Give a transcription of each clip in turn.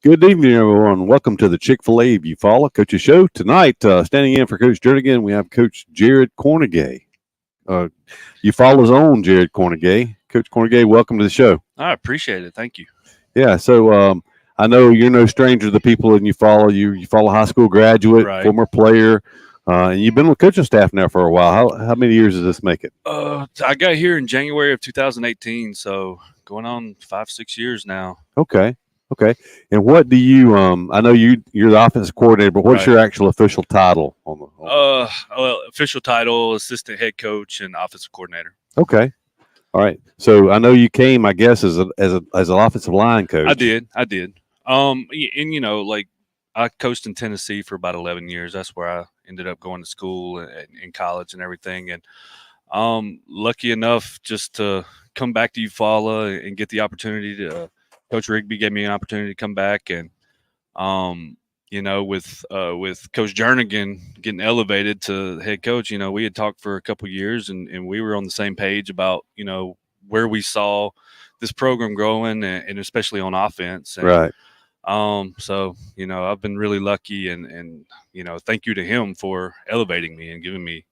Good evening, everyone. Welcome to the Chick-Fil-A of Eufaula Coach's Show. Tonight, standing in for Coach Jernigan, we have Coach Jared Cornegay, uh, Eufaula's own Jared Cornegay. Coach Cornegay, welcome to the show. I appreciate it. Thank you. Yeah, so I know you're no stranger to the people in Eufaula. You follow high school graduate, Right. former player, and you've been with coaching staff now for a while. How many years does this make it? I got here in January of 2018, so going on 5, 6 years now. Okay. Okay. And what do you I know you're the offensive coordinator, but what's Right. your actual official title on the Well, official title: assistant head coach and offensive coordinator. Okay. All right. So I know you came, I guess, as an offensive line coach. I did. And like I coached in Tennessee for about 11 years. That's where I ended up going to school and in college and everything. And lucky enough just to come back to Eufaula and get the opportunity to. Coach Rigby gave me an opportunity to come back, and with Coach Jernigan getting elevated to head coach, we had talked for a couple of years, and we were on the same page about where we saw this program growing, and especially on offense. And, Right. So I've been really lucky, and thank you to him for elevating me and giving me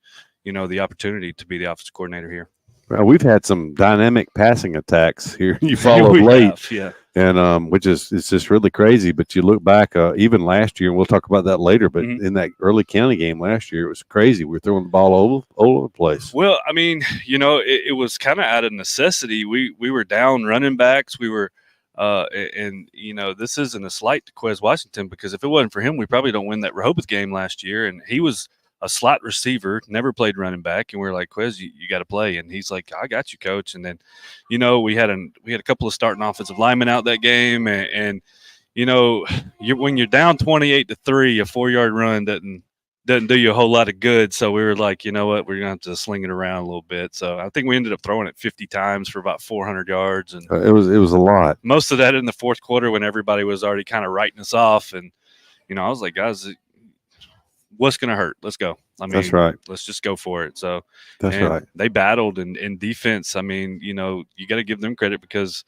the opportunity to be the offensive coordinator here. Well, we've had some dynamic passing attacks here. You followed We late, have, yeah. and which is it's just really crazy. But you look back, even last year, and we'll talk about that later. But in that early county game last year, it was crazy. We were throwing the ball all over the place. Well, I mean, it was kind of out of necessity. We were down running backs. We were, and this isn't a slight to Quez Washington, because if it wasn't for him, we probably don't win that Rehoboth game last year. And he was a slot receiver, never played running back, and we are like, Quez, you got to play. And he's like, I got you, coach. And then, we had a couple of starting offensive linemen out that game, and when you're down 28-3, a 4-yard run doesn't do you a whole lot of good. So we were like, you know what, we're gonna have to sling it around a little bit. So I think we ended up throwing it 50 times for about 400 yards, and it was a lot. Most of that in the fourth quarter when everybody was already kind of writing us off. And I was like, guys, what's going to hurt? Let's go. I mean, that's right. Let's just go for it. So that's right. They battled in defense. I mean, you got to give them credit because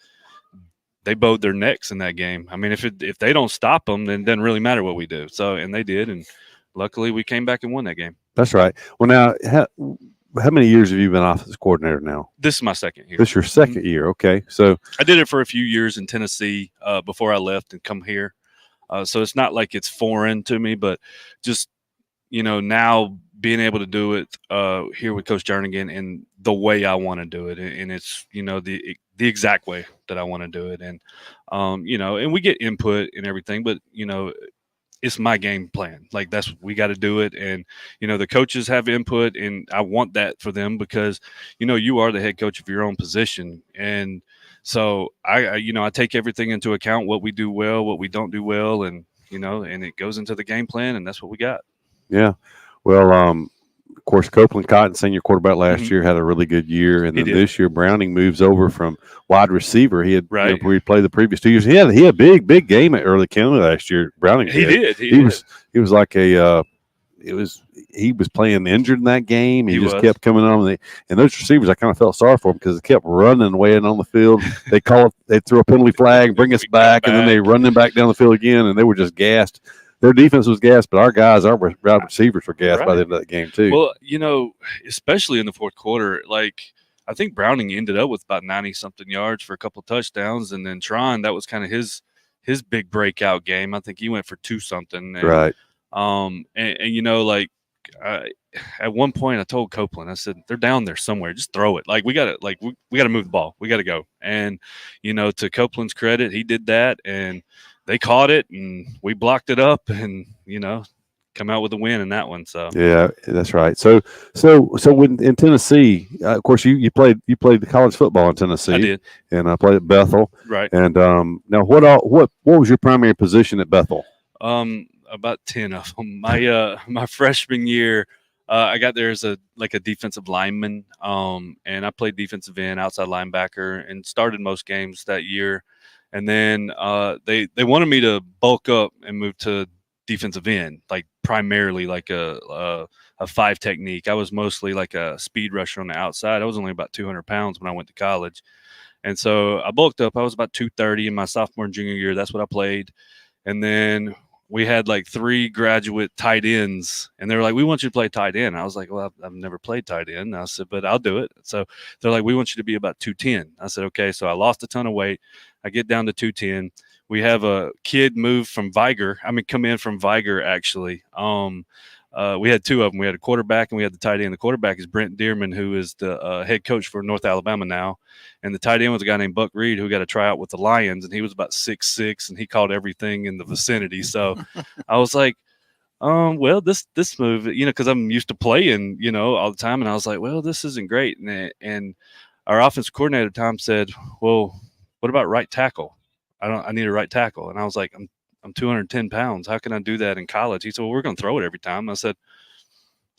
they bowed their necks in that game. I mean, if they don't stop them, then it doesn't really matter what we do. So, and they did. And luckily we came back and won that game. That's right. Well, now, how many years have you been offensive coordinator now? This is my second year. This is your second year. Okay. So I did it for a few years in Tennessee before I left and come here. So it's not like it's foreign to me, but just, now being able to do it here with Coach Jernigan and the way I want to do it, and it's the exact way that I want to do it, and and we get input and everything, but it's my game plan. Like that's we got to do it, and the coaches have input, and I want that for them because you are the head coach of your own position, and so I take everything into account, what we do well, what we don't do well, and and it goes into the game plan, and that's what we got. Yeah. Well, of course, Copeland Cotton, senior quarterback last year, had a really good year, and then this year Browning moves over from wide receiver. He had we played the previous 2 years. He had a big game at early county last year. Browning he was like he was playing injured in that game. He just kept coming on, and those receivers, I kind of felt sorry for them because they kept running away on the field. They threw a penalty flag, bring us back, and then they run them back down the field again, and they were just gassed. Their defense was gassed, but our wide receivers were gassed by the end of that game too. Well, especially in the fourth quarter, like I think Browning ended up with about 90-something yards for a couple of touchdowns, and then Tron, that was kind of his big breakout game. I think he went for 2-something. Right. At one point I told Copeland, I said, they're down there somewhere, just throw it. Like we got to move the ball. We got to go. And to Copeland's credit, he did that, and they caught it, and we blocked it up, and come out with a win in that one. So yeah, that's right. So when in Tennessee, of course you played the college football in Tennessee. I did, and I played at Bethel. Right. And now what was your primary position at Bethel? About 10 of them. My freshman year, I got there as a defensive lineman, and I played defensive end, outside linebacker, and started most games that year. And then they wanted me to bulk up and move to defensive end, like primarily like a 5 technique. I was mostly like a speed rusher on the outside. I was only about 200 pounds when I went to college. And so I bulked up. I was about 230 in my sophomore and junior year. That's what I played. And then we had like 3 graduate tight ends, and they were like, "We want you to play tight end." I was like, "Well, I've never played tight end." I said, "But I'll do it." So they're like, "We want you to be about 210." I said, "Okay." So I lost a ton of weight. I get down to 210. We have a kid move from come in from Viger actually. We had 2 of them. We had a quarterback and we had the tight end. The quarterback is Brent Dearman, who is the head coach for North Alabama now. And the tight end was a guy named Buck Reed, who got a tryout with the Lions, and he was about 6'6", and he caught everything in the vicinity. So I was like, well, this move, because I'm used to playing, all the time. And I was like, well, this isn't great. And our offensive coordinator, Tom, said, well, what about right tackle? I need a right tackle. And I was like, I'm 210 pounds. How can I do that in college? He said, well, we're going to throw it every time. I said,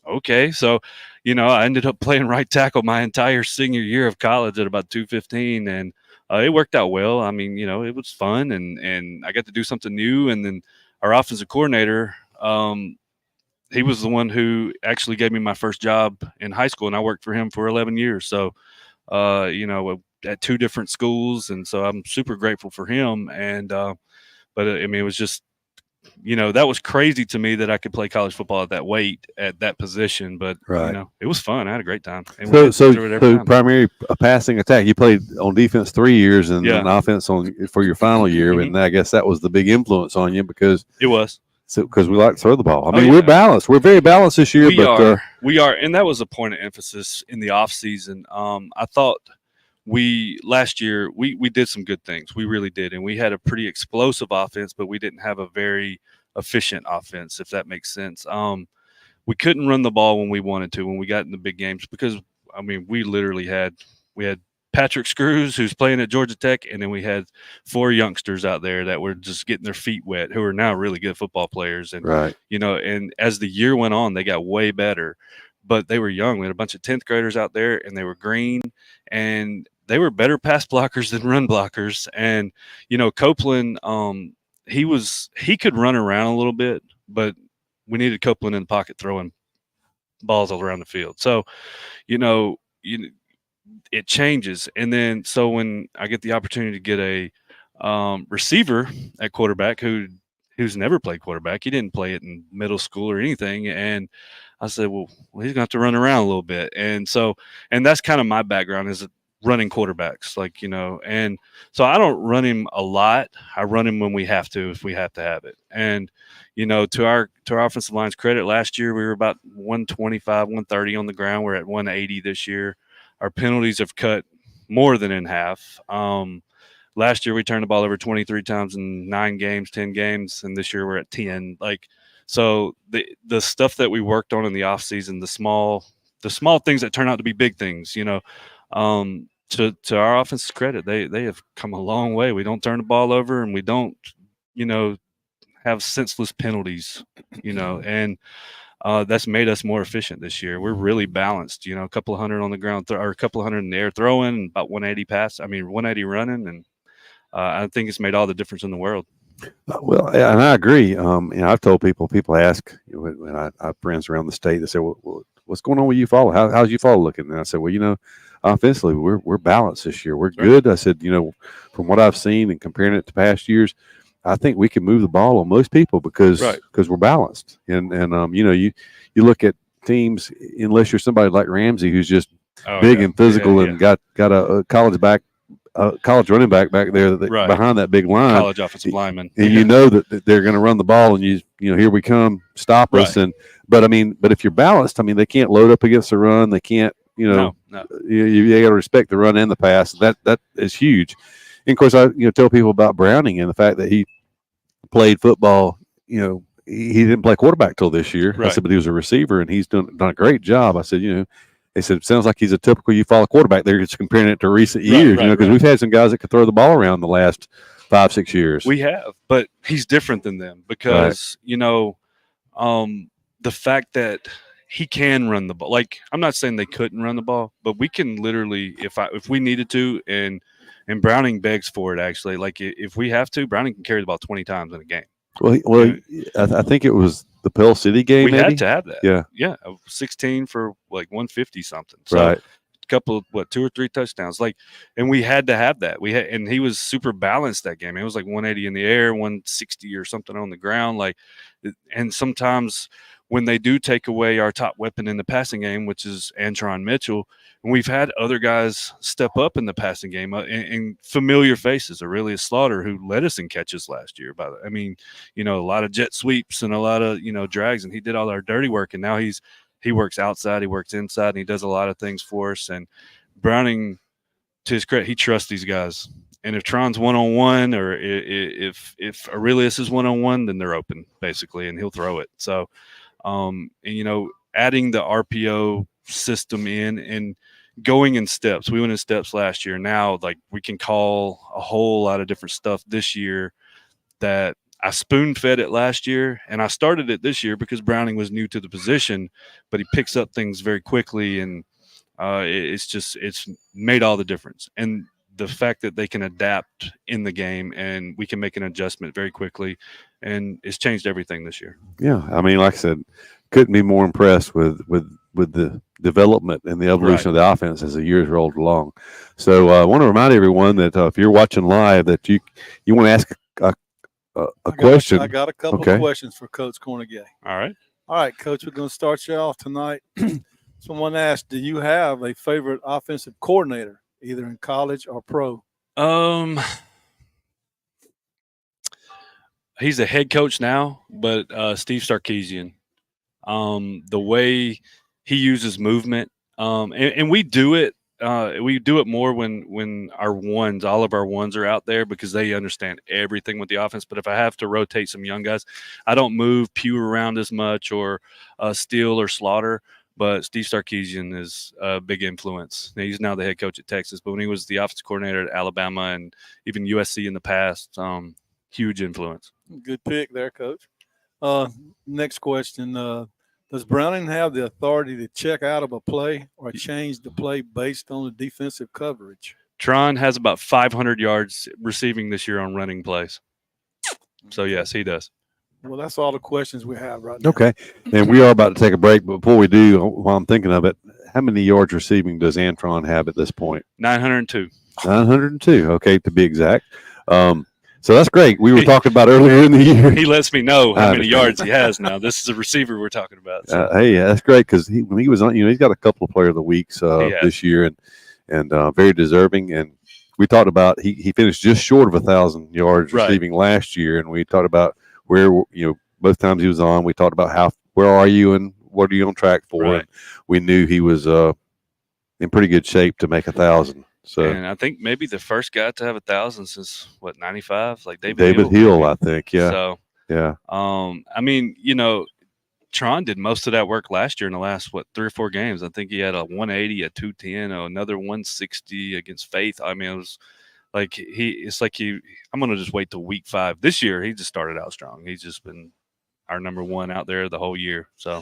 okay. So, I ended up playing right tackle my entire senior year of college at about 215. And it worked out well. I mean, it was fun and I got to do something new. And then our offensive coordinator, he was the one who actually gave me my first job in high school, and I worked for him for 11 years. So, at 2 different schools. And so I'm super grateful for him. And, but I mean, it was just, that was crazy to me that I could play college football at that weight, at that position. But, it was fun. I had a great time. And so primary passing attack, you played on defense 3 years and on offense for your final year. And I guess that was the big influence on you because it was. Because we like to throw the ball. I mean, we're balanced. We're very balanced this year. We are. And that was a point of emphasis in the off season. I thought last year we did some good things. We really did. And we had a pretty explosive offense, but we didn't have a very efficient offense, if that makes sense. We couldn't run the ball when we wanted to, when we got in the big games, because I mean, we had Patrick Screws, who's playing at Georgia Tech, and then we had 4 youngsters out there that were just getting their feet wet, who are now really good football players. And and as the year went on, they got way better, but they were young. We had a bunch of 10th graders out there, and they were green, and they were better pass blockers than run blockers. And Copeland, he could run around a little bit, but we needed Copeland in the pocket throwing balls all around the field. So, it changes. And then, so when I get the opportunity to get a receiver at quarterback who's never played quarterback, he didn't play it in middle school or anything. And I said, well, he's going to have to run around a little bit. And so, and that's kind of my background, is running quarterbacks, and so I don't run him a lot. I run him when we have to, if we have to have it. And, to our offensive line's credit, last year we were about 125, 130 on the ground. We're at 180 this year. Our penalties have cut more than in half. Last year we turned the ball over 23 times in 9 games, 10 games, and this year we're at 10. So the stuff that we worked on in the off season, the small things that turn out to be big things, to our offense's credit, they have come a long way. We don't turn the ball over, and we don't, have senseless penalties, and that's made us more efficient this year. We're really balanced, a couple of hundred on the ground, or a couple of hundred in the air throwing, and about 180 running. And I think it's made all the difference in the world. Well, and I agree. I've told people ask, when I have friends around the state, they say, well, what's going on with Eufaula? How's Eufaula looking? And I said, well, offensively, we're balanced this year. We're good. I said, from what I've seen and comparing it to past years, I think we can move the ball on most people because we're balanced. And you look at teams, unless you're somebody like Ramsey, who's just big and physical and got a college running back there behind that big line, college offensive lineman, and that they're going to run the ball, and here we come, stop us. But if you're balanced, they can't load up against the run. They can't. You got to respect the run and the pass. That is huge. And of course, I tell people about Browning and the fact that he played football. He didn't play quarterback till this year. I said, but he was a receiver, and he's done a great job. I said, they said it sounds like he's a typical Eufaula quarterback. They're just comparing it to recent years, because we've had some guys that could throw the ball around the last 5-6 years. We have, but he's different than them because the fact that he can run the ball. Like, I'm not saying they couldn't run the ball, but we can literally, if we needed to, and Browning begs for it, actually. Like, if we have to, Browning can carry the ball 20 times in a game. Well, I think it was the Pell City game. We had to have that. Yeah, 16 for like 150 something. So couple of 2 or 3 touchdowns. And we had to have that. And he was super balanced that game. It was like 180 in the air, 160 or something on the ground. And sometimes when they do take away our top weapon in the passing game, which is Antron Mitchell, and we've had other guys step up in the passing game and familiar faces. Aurelia Slaughter, who led us in catches last year. A lot of jet sweeps and a lot of, drags, and he did all our dirty work. And now he works outside, he works inside, and he does a lot of things for us. And Browning, to his credit, he trusts these guys. And if Tron's one-on-one, or if Aurelius is one-on-one, then they're open, basically, and he'll throw it. So, adding the RPO system in and going in steps. We went in steps last year. Now, we can call a whole lot of different stuff this year that I spoon-fed it last year, and I started it this year because Browning was new to the position, but he picks up things very quickly, and it's made all the difference. And the fact that they can adapt in the game and we can make an adjustment very quickly, and it's changed everything this year. Yeah, like I said, couldn't be more impressed with the development and the evolution of the offense as the years rolled along. So I want to remind everyone that if you're watching live, that you want to ask a question. I got a couple of questions for Coach Cornegay. All right, Coach, we're going to start you off tonight. Someone asked, do you have a favorite offensive coordinator, either in college or pro? He's a head coach now, but Steve Sarkisian. The way he uses movement, and we do it. We do it more when all of our ones are out there, because they understand everything with the offense. But if I have to rotate some young guys, I don't move Pugh around as much, or Steele or Slaughter. But Steve Sarkisian is a big influence. He's now the head coach at Texas, but when he was the offensive coordinator at Alabama and even USC in the past, huge influence. Good pick there, Coach. Next question. Does Browning have the authority to check out of a play or change the play based on the defensive coverage? Tron has about 500 yards receiving this year on running plays. So, yes, he does. Well, that's all the questions we have right now. Okay. And we are about to take a break. But before we do, while I'm thinking of it, how many yards receiving does Antron have at this point? 902. 902. Okay, to be exact. So that's great. We were talking about earlier in the year. He lets me know how many yards he has now. This is a receiver we're talking about. So. Hey, that's great, because when he was on, he's got a couple of Player of the Weeks this year, and very deserving. And we talked about he finished just short of 1,000 yards receiving last year, and we talked about where both times he was on. We talked about where are you and what are you on track for, and we knew he was in pretty good shape to make 1,000. So, and I think maybe the first guy to have 1,000 since 95, like David Hill, I think. Yeah. So yeah. Tron did most of that work last year in the last 3 or 4 games. I think he had a 180, a 210, another 160 against Faith. I mean, it was I'm gonna just wait till week 5 this year. He just started out strong. He's just been our number 1 out there the whole year. So.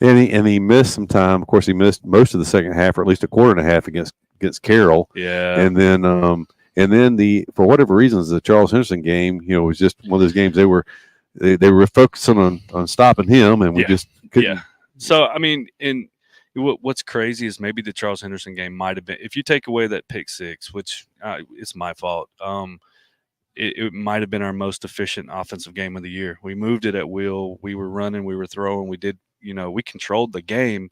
And he missed some time. Of course, he missed most of the second half, or at least a quarter and a half against Carroll. Yeah. And then for whatever reasons, the Charles Henderson game, was just one of those games they were focusing on stopping him, and we just couldn't. Yeah. So what's crazy is maybe the Charles Henderson game might have been, if you take away that pick 6, which it's my fault. It might have been our most efficient offensive game of the year. We moved it at will. We were running, we were throwing, we did. We controlled the game,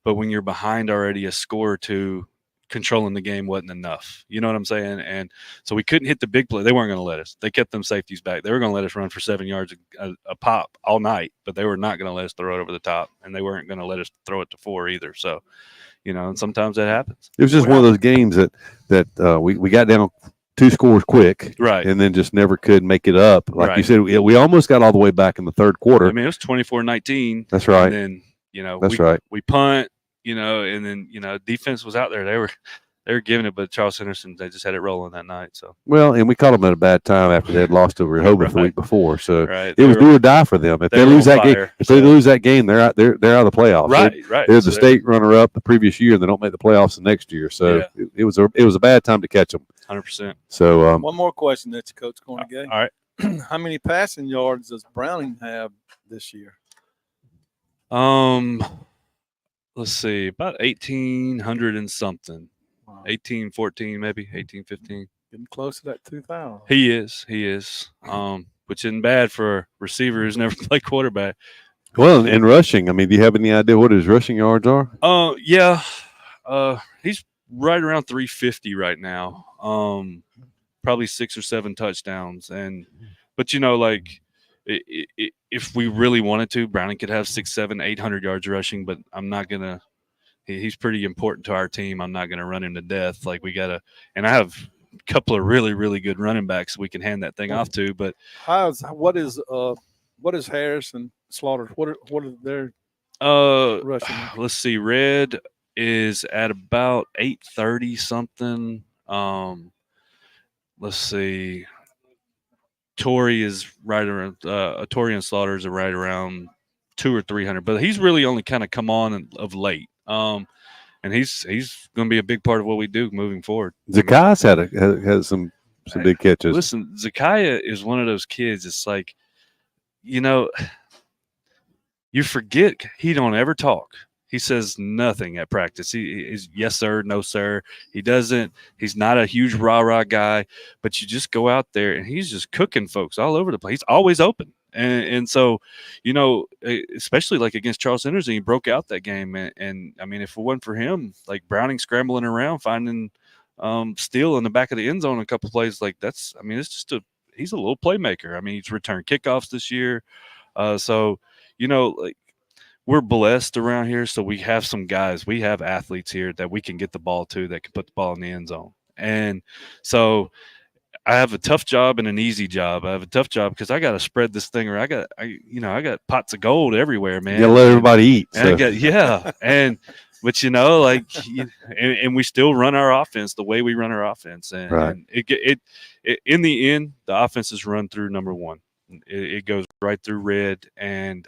but when you're behind already a score or two, controlling the game wasn't enough. You know what I'm saying? And so we couldn't hit the big play. They weren't going to let us. They kept them safeties back. They were going to let us run for 7 yards a pop all night, but they were not going to let us throw it over the top, and they weren't going to let us throw it to 4 either. So, and sometimes that happens. It was just one of those games that we got down 2 scores quick, right, and then just never could make it up. Like you said, we almost got all the way back in the third quarter. I mean, it was 24-19. That's right. And then that's right. We punt, and then defense was out there. They were giving it, but Charles Henderson, they just had it rolling that night. So and we caught them at a bad time after they had lost to Rehoboth the week before. So it was do or die for them. If they lose that game, they lose that game, they're out. They're out of the playoffs. Right. They're the state runner-up the previous year, and they don't make the playoffs the next year. So it was a bad time to catch them. 100%. So one more question that's Coach Cornegay. All right. How many passing yards does Browning have this year? Let's let's see, about 1,800 and something. Wow. 1814, maybe 1815. Getting close to that 2,000. He is. Which isn't bad for a receiver who's never played quarterback. Well, and rushing. I mean, do you have any idea what his rushing yards are? Yeah. He's right around 350 right now. Probably 6 or 7 touchdowns. But like if we really wanted to, Browning could have 6, 7, 800 yards rushing, but I'm not gonna. He's pretty important to our team. I'm not gonna run him to death. Like we gotta. And I have a couple of really, really good running backs we can hand that thing off to. But what is Harris and Slaughter? What are their rushing? Let's see. Red is at about 830 something. Let's see. Torrey is right around. Torrey and Slaughters are right around 200 or 300, but he's really only kind of come on of late. And he's going to be a big part of what we do moving forward. Zakai's had some big catches. Listen, Zakiah is one of those kids. It's like, you forget he don't ever talk. He says nothing at practice. He is yes sir, no sir. He's not a huge rah-rah guy, but you just go out there and he's just cooking folks all over the place. He's always open. And so, especially like against Charles Henderson, he broke out that game. And I mean, if it wasn't for him, like Browning scrambling around, finding Steele in the back of the end zone a couple plays, like it's just he's a little playmaker. I mean, he's returned kickoffs this year. So, like we're blessed around here. So we have some guys, we have athletes here that we can get the ball to that can put the ball in the end zone. And so I have a tough job and an easy job. I have a tough job because I got to spread this thing, or I got pots of gold everywhere, man. You got to let everybody eat. So. But and we still run our offense the way we run our offense, and, right. And it in the end, the offense is run through number one. It goes right through Red, and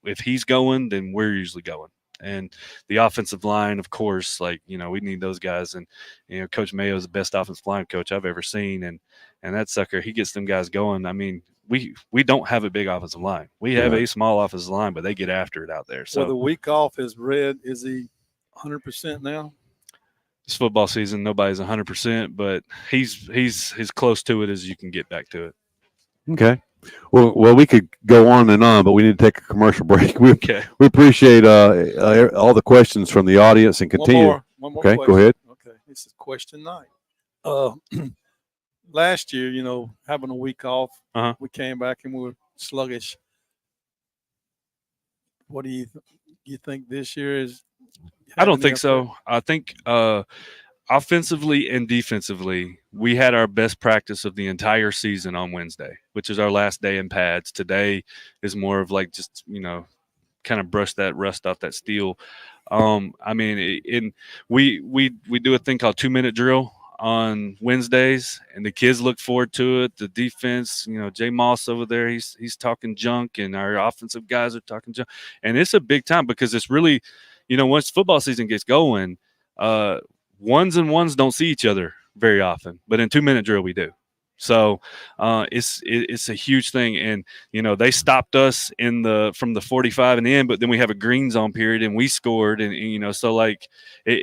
if he's going, then we're usually going. And the offensive line, of course, we need those guys. And Coach Mayo is the best offensive line coach I've ever seen, and that sucker, he gets them guys going. I mean, we don't have a big offensive line. We have a small offensive line, but they get after it out there. So the week off is Red. Is he 100% now? This football season, nobody's 100%, but he's as close to it as you can get back to it. Okay. Well, we could go on and on, but we need to take a commercial break. We appreciate all the questions from the audience and continue. One more okay, question. Go ahead. Okay, this is question 9. Last year, having a week off, we came back and we were sluggish. What do you think this year is? I don't think so. I think offensively and defensively, we had our best practice of the entire season on Wednesday, which is our last day in pads. Today is more of like just, kind of brush that rust off that steel. We do a thing called 2-minute drill on Wednesdays, and the kids look forward to it. The defense, Jay Moss over there, he's talking junk, and our offensive guys are talking junk. And it's a big time because it's really, once football season gets going, ones and ones don't see each other very often, but in 2-minute drill we do. So it's a huge thing, and they stopped us from the 45 and in, but then we have a green zone period and we scored, and so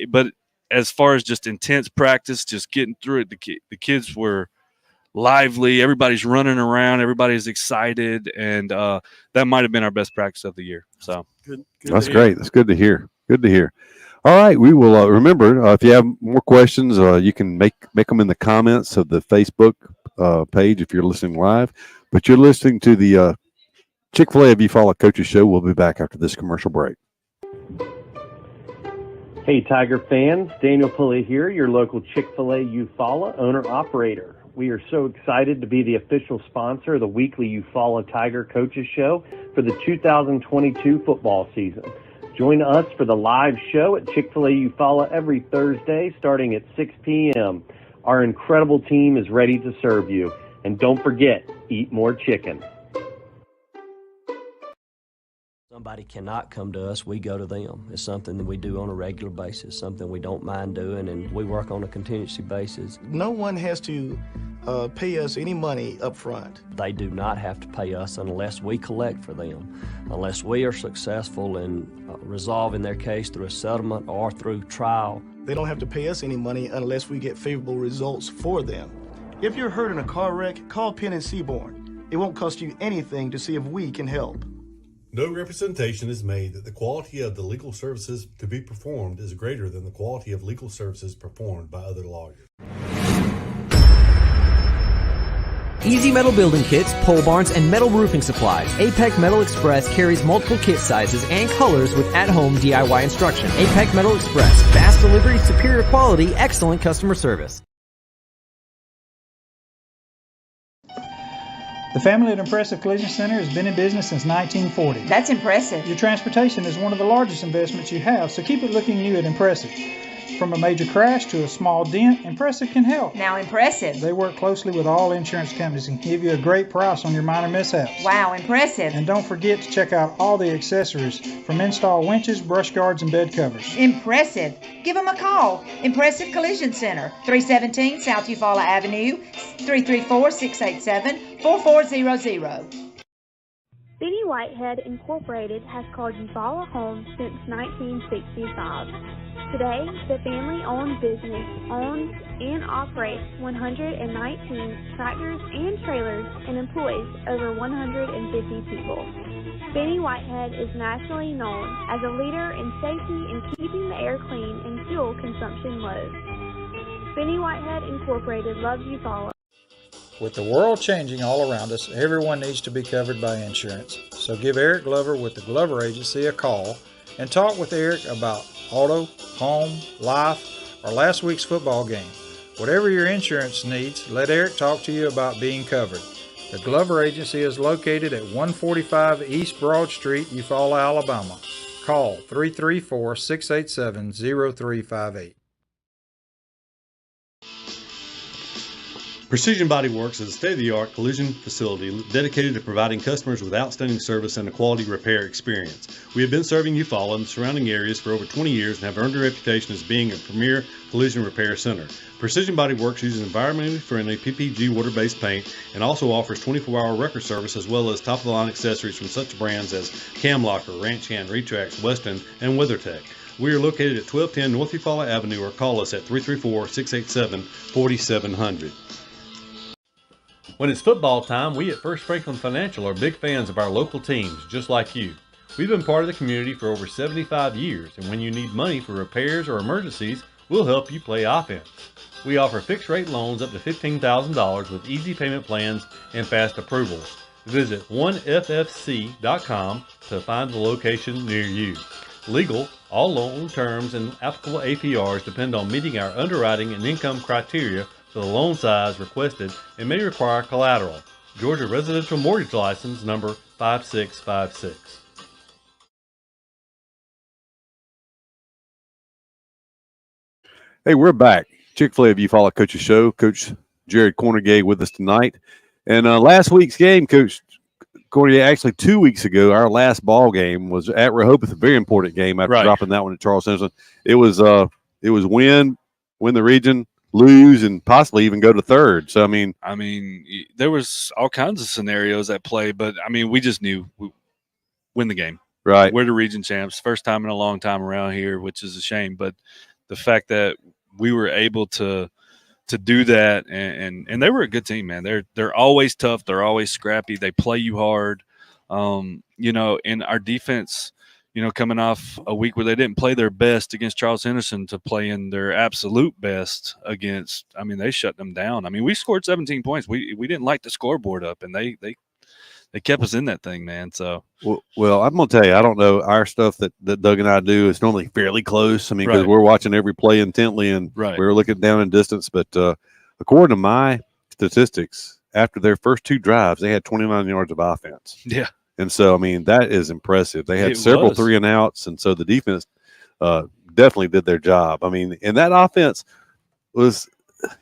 but as far as just intense practice, just getting through it, the kids were lively. Everybody's running around, everybody's excited, and that might have been our best practice of the year. So good that's great. That's good to hear. Good to hear. All right, we will remember if you have more questions, you can make them in the comments of the Facebook page if you're listening live. But you're listening to the Chick-Fil-A of Eufaula Coaches Show. We'll be back after this commercial break. Hey, Tiger fans, Daniel Pulley here, your local Chick-Fil-A Eufaula owner-operator. We are so excited to be the official sponsor of the weekly Eufaula Tiger Coaches Show for the 2022 football season. Join us for the live show at Chick-fil-A Eufaula every Thursday starting at 6 p.m. Our incredible team is ready to serve you. And don't forget, eat more chicken. Somebody cannot come to us, we go to them. It's something that we do on a regular basis, something we don't mind doing, and we work on a contingency basis. No one has to pay us any money up front. They do not have to pay us unless we collect for them, unless we are successful in resolving their case through a settlement or through trial. They don't have to pay us any money unless we get favorable results for them. If you're hurt in a car wreck, call Penn and Seaborn. It won't cost you anything to see if we can help. No representation is made that the quality of the legal services to be performed is greater than the quality of legal services performed by other lawyers. Easy Metal Building Kits, pole barns, and metal roofing supplies. APEC Metal Express carries multiple kit sizes and colors with at-home DIY instruction. APEC Metal Express. Fast delivery, superior quality, excellent customer service. The family at Impressive Collision Center has been in business since 1940. That's impressive. Your transportation is one of the largest investments you have, so keep it looking new at Impressive. From a major crash to a small dent, Impressive can help. Now Impressive. They work closely with all insurance companies and give you a great price on your minor mishaps. Wow, impressive. And don't forget to check out all the accessories from install winches, brush guards, and bed covers. Impressive. Give them a call. Impressive Collision Center, 317 South Eufaula Avenue, 334-687-4400. Benny Whitehead Incorporated has called Eufaula home since 1965. Today, the family-owned business owns and operates 119 tractors and trailers and employs over 150 people. Benny Whitehead is nationally known as a leader in safety and keeping the air clean and fuel consumption low. Benny Whitehead Incorporated loves Eufaula. With the world changing all around us, everyone needs to be covered by insurance. So give Eric Glover with the Glover Agency a call and talk with Eric about auto, home, life, or last week's football game. Whatever your insurance needs, let Eric talk to you about being covered. The Glover Agency is located at 145 East Broad Street, Eufaula, Alabama. Call 334-687-0358. Precision Body Works is a state-of-the-art collision facility dedicated to providing customers with outstanding service and a quality repair experience. We have been serving Eufaula and the surrounding areas for over 20 years and have earned a reputation as being a premier collision repair center. Precision Body Works uses environmentally friendly PPG water-based paint and also offers 24-hour record service as well as top-of-the-line accessories from such brands as Cam Locker, Ranch Hand, Retrax, Weston, and WeatherTech. We are located at 1210 North Eufaula Avenue or call us at 334-687-4700. When it's football time, we at First Franklin Financial are big fans of our local teams, just like you. We've been part of the community for over 75 years, and when you need money for repairs or emergencies, we'll help you play offense. We offer fixed-rate loans up to $15,000 with easy payment plans and fast approvals. Visit 1ffc.com to find the location near you. Legal, all loan terms and applicable APRs depend on meeting our underwriting and income criteria for the loan size requested and may require collateral. Georgia Residential Mortgage License number 5656. Hey, we're back. Chick-Fil-A of Eufaula Coach's Show. Coach Jared Cornegay with us tonight. And last week's game, Coach Cornegay, actually 2 weeks ago, our last ball game was at Rehoboth, a very important game after dropping that one at Charles Henderson. It was win the region, lose, and possibly even go to third. So, I mean, there was all kinds of scenarios at play, but, we just knew we win the game. Right. We're the region champs. First time in a long time around here, which is a shame. But the fact that we were able to do that, and they were a good team, man. They're always tough. They're always scrappy. They play you hard. And our defense – coming off a week where they didn't play their best against Charles Henderson to play in their absolute best against, they shut them down. We scored 17 points. We didn't light the scoreboard up, and they kept us in that thing, man. So, well, I'm going to tell you, I don't know, our stuff that Doug and I do is normally fairly close. Because we're watching every play intently, and we're looking down in distance. But according to my statistics, after their first two drives, they had 29 yards of offense. Yeah. And so, that is impressive. They had several 3-and-outs, and so the defense definitely did their job. And that offense was,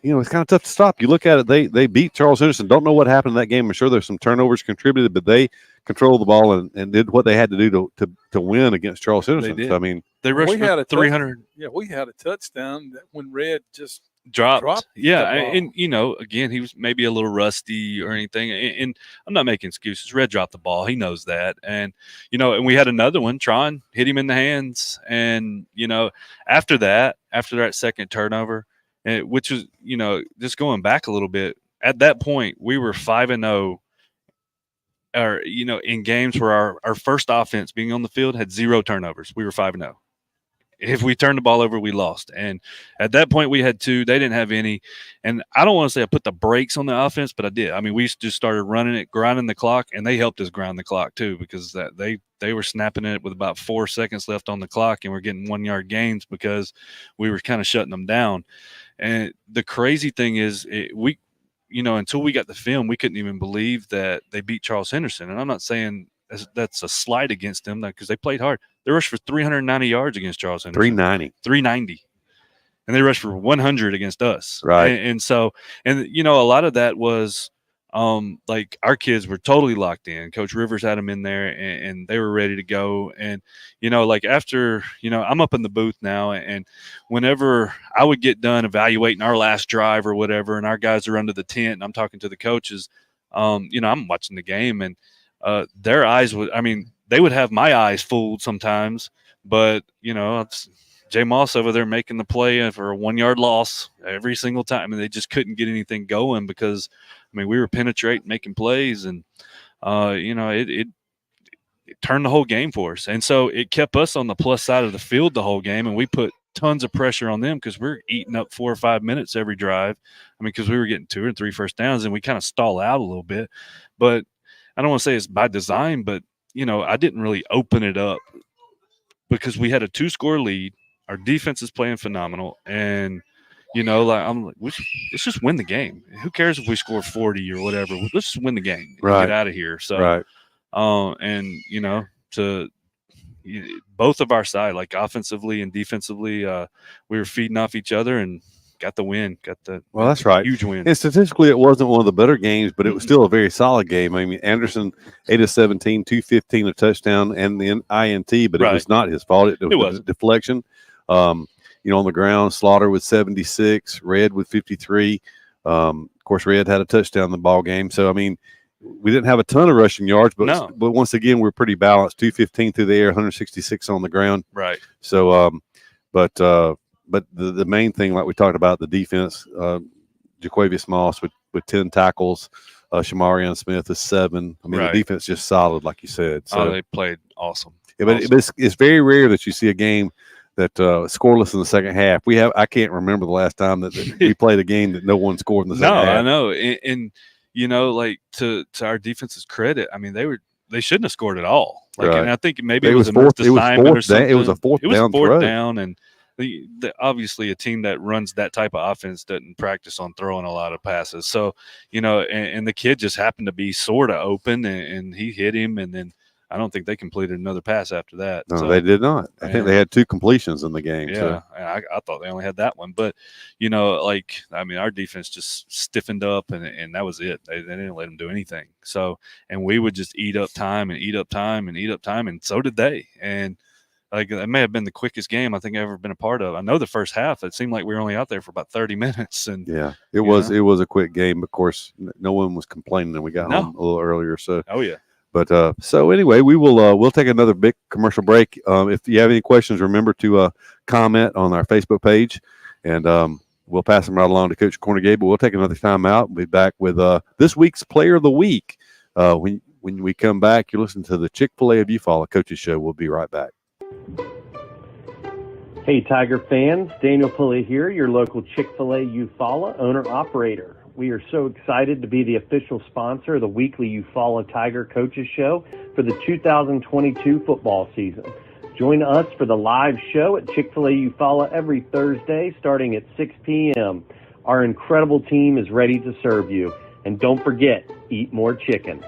it's kind of tough to stop. You look at it, they beat Charles Henderson. Don't know what happened in that game. I'm sure there's some turnovers contributed, but they controlled the ball and did what they had to do to win against Charles Henderson. They did. So, they rushed for 300. We had a touchdown that when Red just dropped. Yeah, and again, he was maybe a little rusty or anything. And I'm not making excuses. Red dropped the ball. He knows that. And and we had another one. Tron hit him in the hands. And after that second turnover, which was just going back a little bit. At that point, we were 5-0. Or in games where our first offense being on the field had 0 turnovers, we were 5-0. If we turned the ball over, we lost. And at that point, we had 2. They didn't have any. And I don't want to say I put the brakes on the offense, but I did. I mean, we just started running it, grinding the clock, and they helped us grind the clock too, because they were snapping it with about 4 seconds left on the clock, and we're getting 1-yard gains because we were kind of shutting them down. And the crazy thing is, until we got the film, we couldn't even believe that they beat Charles Henderson. And I'm not saying that's a slight against them, because they played hard. They rushed for 390 yards against Charles Henderson. 390. And they rushed for 100 against us. Right. And so, a lot of that was like our kids were totally locked in. Coach Rivers had them in there, and they were ready to go. And, like after, I'm up in the booth now, and whenever I would get done evaluating our last drive or whatever, and our guys are under the tent and I'm talking to the coaches, I'm watching the game, and their eyes they would have my eyes fooled sometimes, but it's Jay Moss over there making the play for a 1-yard loss every single time, and they just couldn't get anything going because we were penetrating, making plays, and it turned the whole game for us. And so it kept us on the plus side of the field the whole game, and we put tons of pressure on them because we're eating up 4 or 5 minutes every drive. Because we were getting 2 or 3 first downs, and we kind of stall out a little bit. But I don't want to say it's by design, but I didn't really open it up because we had a 2-score lead. Our defense is playing phenomenal, and I'm like, let's just win the game. Who cares if we score 40 or whatever? Let's just win the game and get out of here. So, right. To both of our side, like offensively and defensively, we were feeding off each other and got the win. That's right. Huge win. And statistically, it wasn't one of the better games, but it was still a very solid game. Anderson 8 of 17, 215, a touchdown, and the INT, but it was not his fault. It was a deflection. On the ground, Slaughter with 76, Red with 53. Of course, Red had a touchdown in the ball game. So, we didn't have a ton of rushing yards, but once again, we're pretty balanced. 215 through the air, 166 on the ground. Right. So, but the main thing, like we talked about, the defense, Jaquavius Moss with 10 tackles, Shamarion Smith is 7. The defense just solid, like you said. So they played awesome. Yeah, but it's very rare that you see a game that scoreless in the second half. I can't remember the last time that we played a game that no one scored in the second half. No, I know. And like to our defense's credit, they shouldn't have scored at all. And I think maybe it was a missed assignment or something. It was a fourth down, and obviously a team that runs that type of offense doesn't practice on throwing a lot of passes. So, and the kid just happened to be sort of open, and he hit him, and then I don't think they completed another pass after that. No, they did not. I think they had 2 completions in the game. Yeah, so. I thought they only had that one. But, our defense just stiffened up, and that was it. They didn't let them do anything. So, and we would just eat up time and eat up time and eat up time, and so did they. And, it may have been the quickest game I think I've ever been a part of. I know the first half, it seemed like we were only out there for about 30 minutes. And yeah, it was a quick game. Of course, no one was complaining, and we got home a little earlier. So, oh yeah. But so anyway, we'll take another big commercial break. If you have any questions, remember to comment on our Facebook page, and we'll pass them right along to Coach Cornegay. But we'll take another time out. We'll be back with this week's Player of the Week. When we come back, you're listening to the Chick-Fil-A of Eufaula Coaches Show. We'll be right back. Hey, Tiger fans, Daniel Pulley here, your local Chick-fil-A Eufaula owner-operator. We are so excited to be the official sponsor of the weekly Eufaula Tiger Coaches Show for the 2022 football season. Join us for the live show at Chick-fil-A Eufaula every Thursday starting at 6 p.m. Our incredible team is ready to serve you. And don't forget, eat more chicken.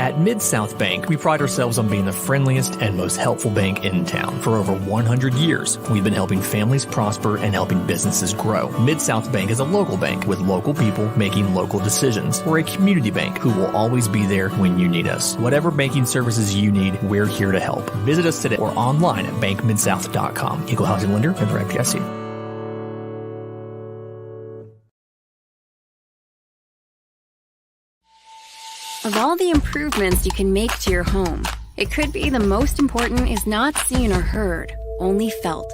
At Mid-South Bank, we pride ourselves on being the friendliest and most helpful bank in town. For over 100 years, we've been helping families prosper and helping businesses grow. Mid-South Bank is a local bank with local people making local decisions. We're a community bank who will always be there when you need us. Whatever banking services you need, we're here to help. Visit us today or online at bankmidsouth.com. Equal housing lender, member FDIC. Of all the improvements you can make to your home, it could be the most important is not seen or heard, only felt.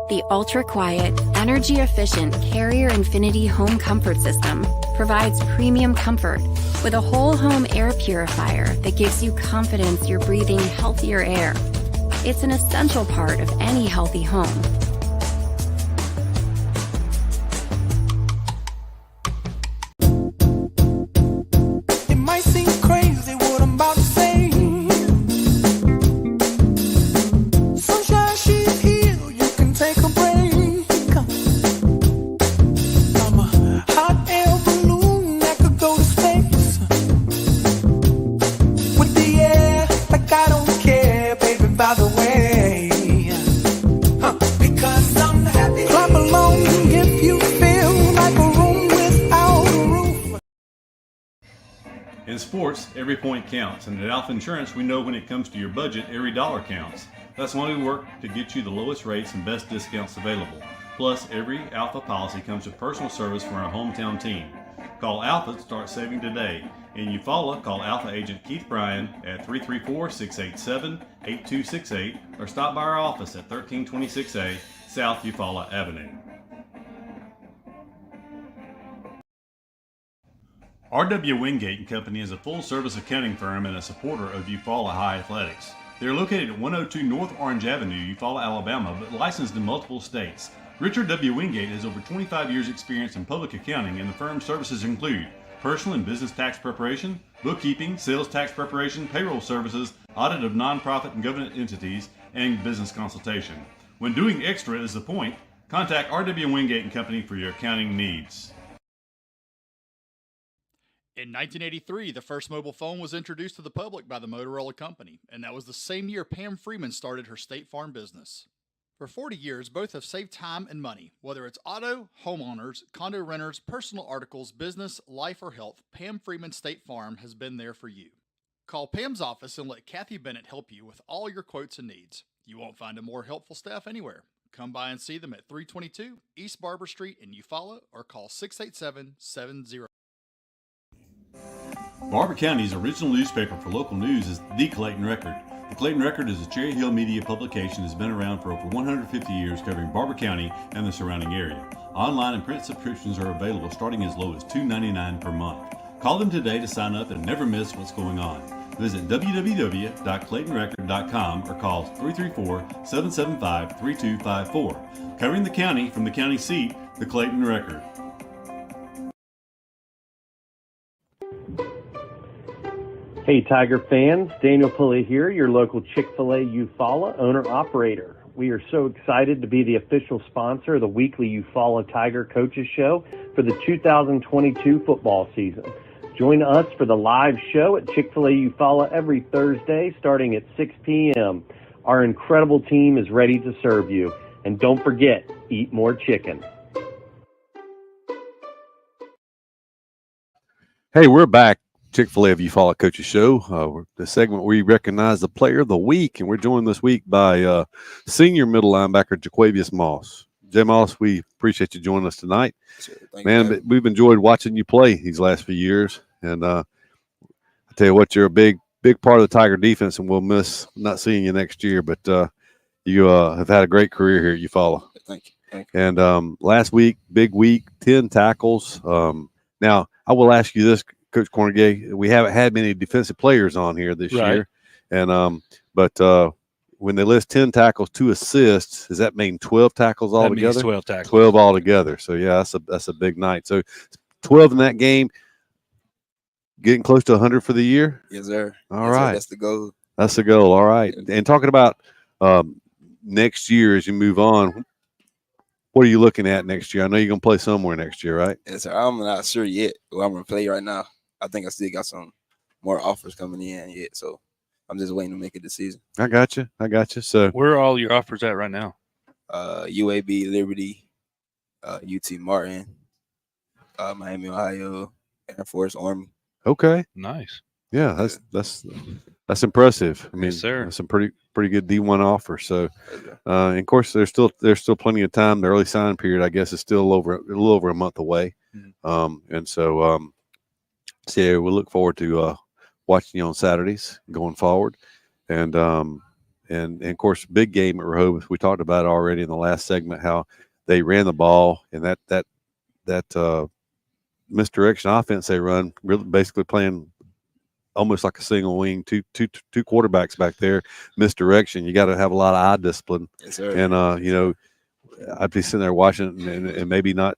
The ultra-quiet, energy-efficient Carrier Infinity Home Comfort System provides premium comfort with a whole home air purifier that gives you confidence you're breathing healthier air. It's an essential part of any healthy home. In sports, every point counts, and at Alpha Insurance, we know when it comes to your budget, every dollar counts. That's why we work to get you the lowest rates and best discounts available. Plus, every Alpha policy comes with personal service from our hometown team. Call Alpha to start saving today. In Eufaula, call Alpha agent Keith Bryan at 334-687-8268 or stop by our office at 1326A South Eufaula Avenue. R.W. Wingate & Company is a full-service accounting firm and a supporter of Eufaula High Athletics. They are located at 102 North Orange Avenue, Eufaula, Alabama, but licensed in multiple states. Richard W. Wingate has over 25 years' experience in public accounting, and the firm's services include personal and business tax preparation, bookkeeping, sales tax preparation, payroll services, audit of nonprofit and government entities, and business consultation. When doing extra is the point, contact R.W. Wingate & Company for your accounting needs. In 1983, the first mobile phone was introduced to the public by the Motorola Company, and that was the same year Pam Freeman started her State Farm business. For 40 years, both have saved time and money. Whether it's auto, homeowners, condo renters, personal articles, business, life, or health, Pam Freeman State Farm has been there for you. Call Pam's office and let Kathy Bennett help you with all your quotes and needs. You won't find a more helpful staff anywhere. Come by and see them at 322 East Barber Street in Eufaula or call 687-70. Barber County's original newspaper for local news is the Clayton Record. The Clayton Record is a Cherry Hill media publication that has been around for over 150 years, covering Barber County and the surrounding area. Online and print subscriptions are available starting as low as $2.99 per month. Call them today to sign up and never miss what's going on. Visit www.claytonrecord.com or call 334-775-3254. Covering the county from the county seat, the Clayton Record. Hey Tiger fans, Daniel Pulley here, your local Chick-Fil-A Eufaula owner-operator. We are so excited to be the official sponsor of the weekly Eufaula Tiger Coaches Show for the 2022 football season. Join us for the live show at Chick-Fil-A Eufaula every Thursday starting at 6 p.m. Our incredible team is ready to serve you. And don't forget, eat more chicken. Hey, we're back. Chick-fil-A of Eufaula Coaches Show, the segment where we recognize the player of the week, and we're joined this week by senior middle linebacker Jaquavius Moss. Jay Moss, we appreciate you joining us tonight. Sure, man, we've enjoyed watching you play these last few years, and I tell you what, you're a big part of the Tiger defense, and we'll miss not seeing you next year, but you have had a great career here at Eufaula. Thank you. And last week, big week, 10 tackles. Now, I will ask you this, Coach Cornegay, we haven't had many defensive players on here this year, and but when they list 10 tackles, 2 assists, does that mean 12 tackles altogether? That means 12 tackles. 12 altogether. So yeah, that's a big night. So 12 in that game, getting close to 100 for the year. Yes, sir. All right, that's the goal. That's the goal. All right, and talking about next year as you move on. What are you looking at next year? I know you're going to play somewhere next year, right? Yes, sir. I'm not sure yet where I'm going to play right now. I think I still got some more offers coming in yet. So I'm just waiting to make a decision. I got you. So where are all your offers at right now? UAB, Liberty, UT Martin, Miami, Ohio, Air Force, Army. Okay. Nice. Yeah, that's impressive. I mean, yes, sir. Some pretty good D1 offers. So, and of course, there's still plenty of time. The early sign period, I guess, is still a little over a month away. Mm-hmm. And so, so yeah, we'll look forward to watching you on Saturdays going forward. And of course, big game at Rehoboth. We talked about it already in the last segment how they ran the ball and that misdirection offense they run, really basically playing almost like a single wing, two quarterbacks back there, misdirection. You got to have a lot of eye discipline. Yes, sir. And I'd be sitting there watching and maybe not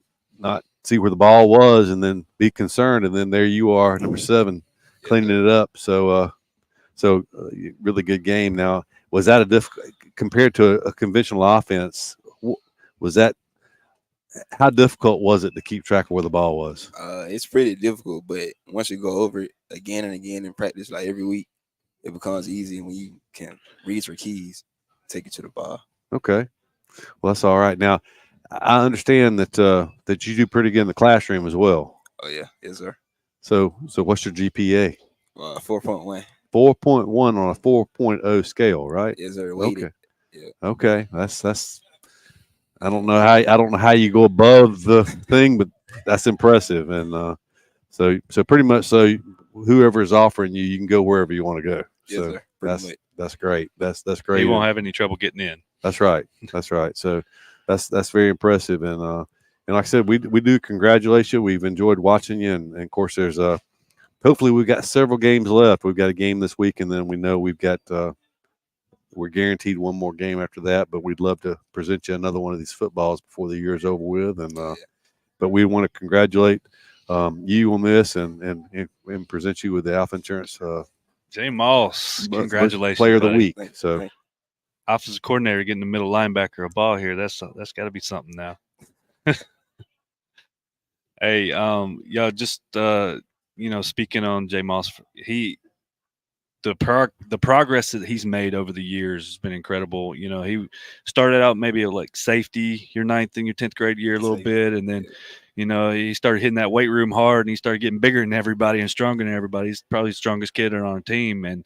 see where the ball was, and then be concerned, and then there you are, number 7, cleaning it up. So really good game. Now, was that a difficult compared to a conventional offense? Was that how difficult was it to keep track of where the ball was? It's pretty difficult, but once you go over it again and again in practice, like every week, it becomes easy when you can read your keys, take it to the ball. Okay, well that's all right. Now, I understand that you do pretty good in the classroom as well. Oh yeah, yes sir. So what's your GPA? 4.1. 4.1 on a 4.0 scale, right? Yes sir. Weighted. Okay. Yeah. Okay, that's. I don't know how you go above the thing, but that's impressive. And so pretty much, so whoever is offering you, you can go wherever you want to go. Yes, so sir. That's great. That's great. You won't have any trouble getting in. That's right. That's right. So that's very impressive. And like I said, we do congratulate you. We've enjoyed watching you, and of course, there's hopefully we've got several games left. We've got a game this week, and then we know we've got. We're guaranteed one more game after that, but we'd love to present you another one of these footballs before the year is over with. And but we want to congratulate you on this and present you with the Alpha Insurance. Jay Moss, congratulations, player of the buddy. week. So, offensive coordinator getting the middle linebacker a ball here. That's got to be something now. Hey, yeah, just speaking on Jay Moss, the progress that he's made over the years has been incredible. He started out maybe like safety your 9th and your 10th grade year a little bit, and then he started hitting that weight room hard, and he started getting bigger than everybody and stronger than everybody. He's probably the strongest kid on our team, and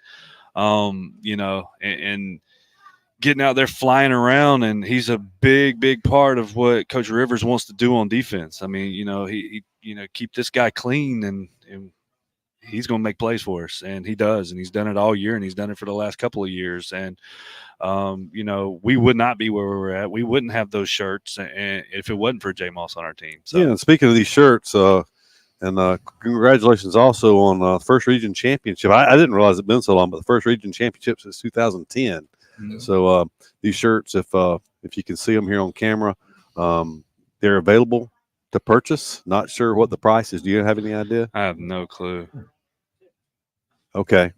and getting out there flying around, and he's a big part of what Coach Rivers wants to do on defense. I mean, he keep this guy clean, and he's going to make plays for us, and he does, and he's done it all year, and he's done it for the last couple of years. And we would not be where we're at. We wouldn't have those shirts, and if it wasn't for Jay Moss on our team. So. Yeah, and speaking of these shirts, and congratulations also on the First Region Championship. I didn't realize it's been so long, but the First Region Championship since 2010. Mm-hmm. So these shirts, if you can see them here on camera, they're available to purchase. Not sure what the price is. Do you have any idea? I have no clue. Okay.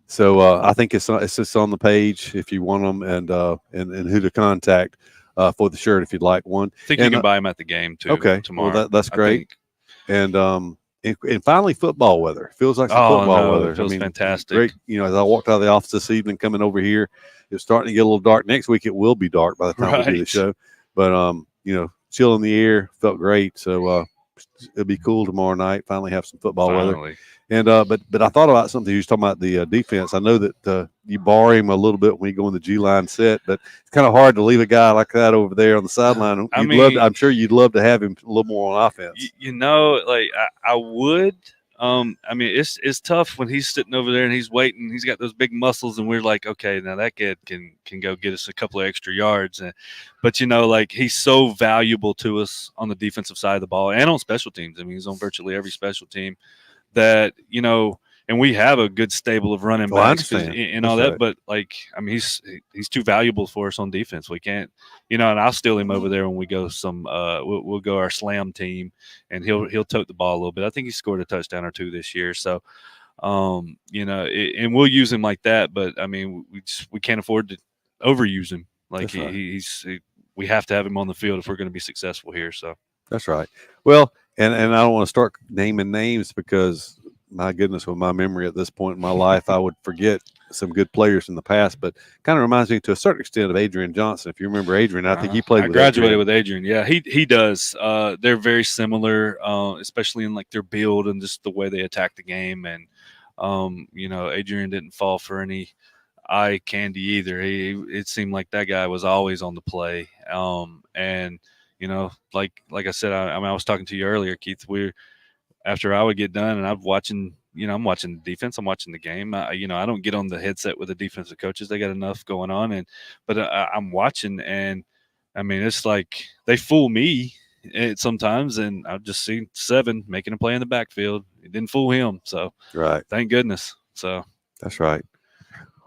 So I think it's just on the page if you want them, and who to contact for the shirt if you'd like one. I think you can buy them at the game too. Okay, tomorrow. Well, that's great. And finally, football weather. Feels like some football weather. It feels fantastic. Great. As I walked out of the office this evening, coming over here, it's starting to get a little dark. Next week it will be dark by the time we do the show. But chill in the air, felt great. So it'll be cool tomorrow night. Finally have some football weather. And but I thought about something. You was talking about the defense. I know that you bar him a little bit when you go in the G line set, but it's kind of hard to leave a guy like that over there on the sideline. I'm sure you'd love to have him a little more on offense. I would. It's tough when he's sitting over there and he's waiting. He's got those big muscles, and we're like, okay, now that kid can go get us a couple of extra yards. But he's so valuable to us on the defensive side of the ball and on special teams. I mean, he's on virtually every special team that and we have a good stable of running backs and all that. But he's too valuable for us on defense. We can't, and I'll steal him over there when we go we'll go our slam team, and he'll tote the ball a little bit. I think he scored a touchdown or two this year. So, and we'll use him like that. But I mean, we can't afford to overuse him. We have to have him on the field if we're going to be successful here. So that's right. Well, and I don't want to start naming names because my goodness, with my memory at this point in my life, I would forget some good players in the past, but kind of reminds me to a certain extent of Adrian Johnson. If you remember Adrian, I think he played with graduated Adrian. with Adrian. Yeah, he does. They're very similar, especially in like their build and just the way they attack the game. And, Adrian didn't fall for any eye candy either. It seemed like that guy was always on the play. And, like I said, I was talking to you earlier, Keith, after I would get done and I'm watching the defense, I'm watching the game. I don't get on the headset with the defensive coaches. They got enough going on, but I'm watching, and I mean, it's like they fool me sometimes, and I've just seen 7 making a play in the backfield. It didn't fool him, so right. Thank goodness. So that's right.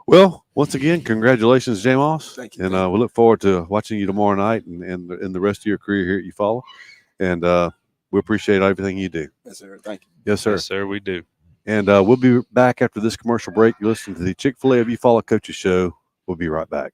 Well, once again, congratulations, J. Moss. Thank you. And we look forward to watching you tomorrow night and the rest of your career here at Eufaula. And we appreciate everything you do. Yes, sir. Thank you. Yes, sir. Yes, sir, we do. And we'll be back after this commercial break. You're listening to the Chick-Fil-A of Eufaula Coaches Show. We'll be right back.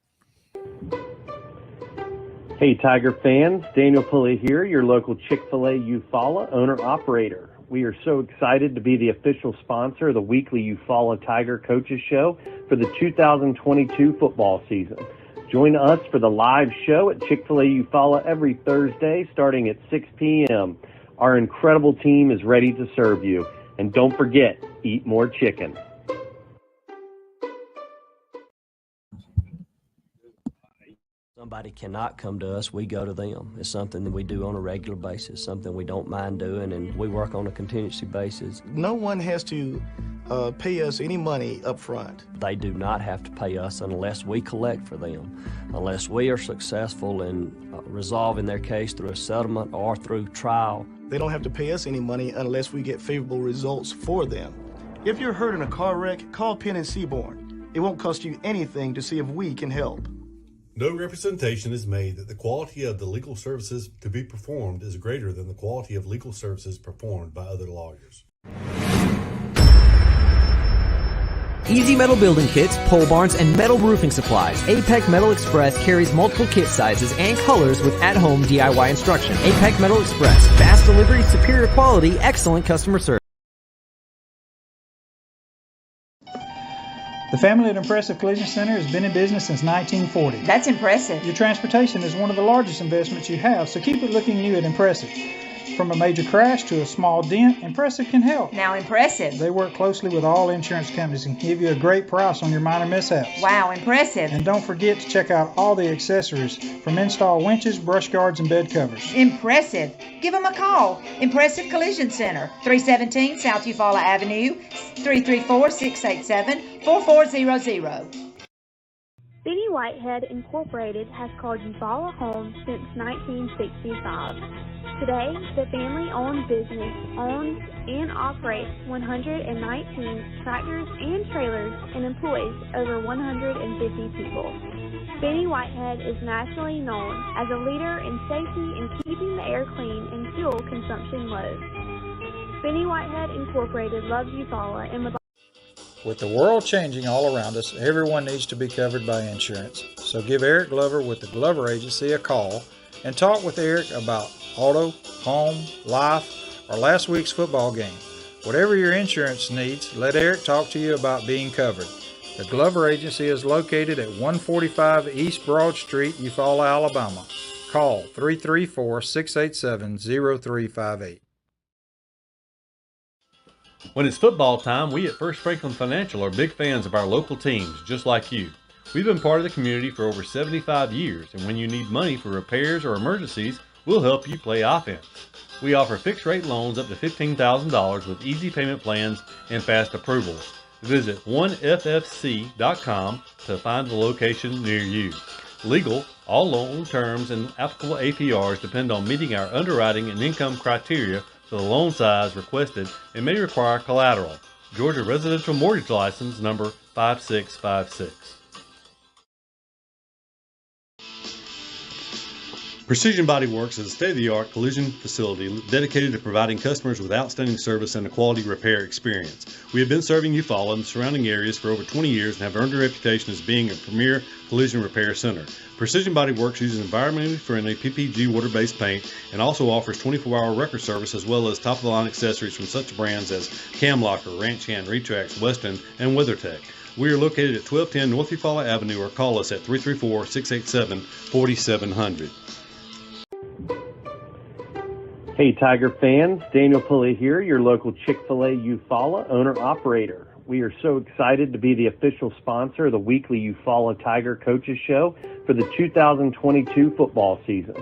Hey, Tiger fans. Daniel Pulley here, your local Chick-fil-A Eufaula owner-operator. We are so excited to be the official sponsor of the weekly Eufaula Tiger Coaches Show for the 2022 football season. Join us for the live show at Chick-fil-A Eufaula every Thursday starting at 6 p.m. Our incredible team is ready to serve you. And don't forget, eat more chicken. Somebody cannot come to us, we go to them. It's something that we do on a regular basis, something we don't mind doing, and we work on a contingency basis. No one has to pay us any money up front. They do not have to pay us unless we collect for them, unless we are successful in resolving their case through a settlement or through trial. They don't have to pay us any money unless we get favorable results for them. If you're hurt in a car wreck, call Penn and Seaborn. It won't cost you anything to see if we can help. No representation is made that the quality of the legal services to be performed is greater than the quality of legal services performed by other lawyers. Easy Metal Building Kits, pole barns, and metal roofing supplies. APEC Metal Express carries multiple kit sizes and colors with at-home DIY instruction. APEC Metal Express, fast delivery, superior quality, excellent customer service. The family at Impressive Collision Center has been in business since 1940. That's impressive. Your transportation is one of the largest investments you have, so keep it looking new at Impressive. From a major crash to a small dent, Impressive can help. Now impressive. They work closely with all insurance companies and give you a great price on your minor mishaps. Wow, impressive. And don't forget to check out all the accessories from install winches, brush guards, and bed covers. Impressive. Give them a call. Impressive Collision Center, 317 South Eufaula Avenue, 334-687-4400. Benny Whitehead Incorporated has called Eufaula home since 1965. Today, the family-owned business owns and operates 119 tractors and trailers and employs over 150 people. Benny Whitehead is nationally known as a leader in safety and keeping the air clean and fuel consumption low. Benny Whitehead Incorporated loves Eufaula and would like. With the world changing all around us, everyone needs to be covered by insurance. So give Eric Glover with the Glover Agency a call and talk with Eric about auto, home, life, or last week's football game. Whatever your insurance needs, let Eric talk to you about being covered. The Glover Agency is located at 145 East Broad Street, Eufaula, Alabama. Call 334-687-0358. When it's football time, we at First Franklin Financial are big fans of our local teams, just like you. We've been part of the community for over 75 years, and when you need money for repairs or emergencies, we'll help you play offense. We offer fixed-rate loans up to $15,000 with easy payment plans and fast approvals. Visit 1ffc.com to find the location near you. Legal, all loan terms and applicable APRs depend on meeting our underwriting and income criteria for the loan size requested and may require collateral. Georgia Residential Mortgage License number 5656. Precision Body Works is a state-of-the-art collision facility dedicated to providing customers with outstanding service and a quality repair experience. We have been serving Eufaula and the surrounding areas for over 20 years and have earned a reputation as being a premier collision repair center. Precision Body Works uses environmentally friendly PPG water-based paint and also offers 24-hour record service as well as top-of-the-line accessories from such brands as Cam Locker, Ranch Hand, Retrax, Weston, and WeatherTech. We are located at 1210 North Eufaula Avenue or call us at 334-687-4700. Hey Tiger fans, Daniel Pulley here, your local Chick-Fil-A Eufaula owner-operator. We are so excited to be the official sponsor of the weekly Eufaula Tiger Coaches Show for the 2022 football season.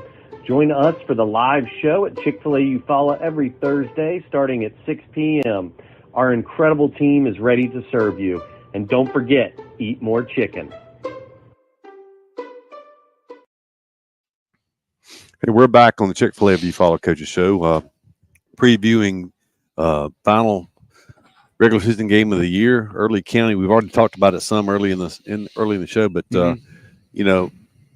Join us for the live show at Chick-fil-A Eufaula every Thursday starting at 6 p.m. Our incredible team is ready to serve you. And don't forget, eat more chicken. Hey, we're back on the Chick-fil-A of Eufaula Coaches Show, previewing final regular season game of the year, Early County. We've already talked about it some early in the show, but you know,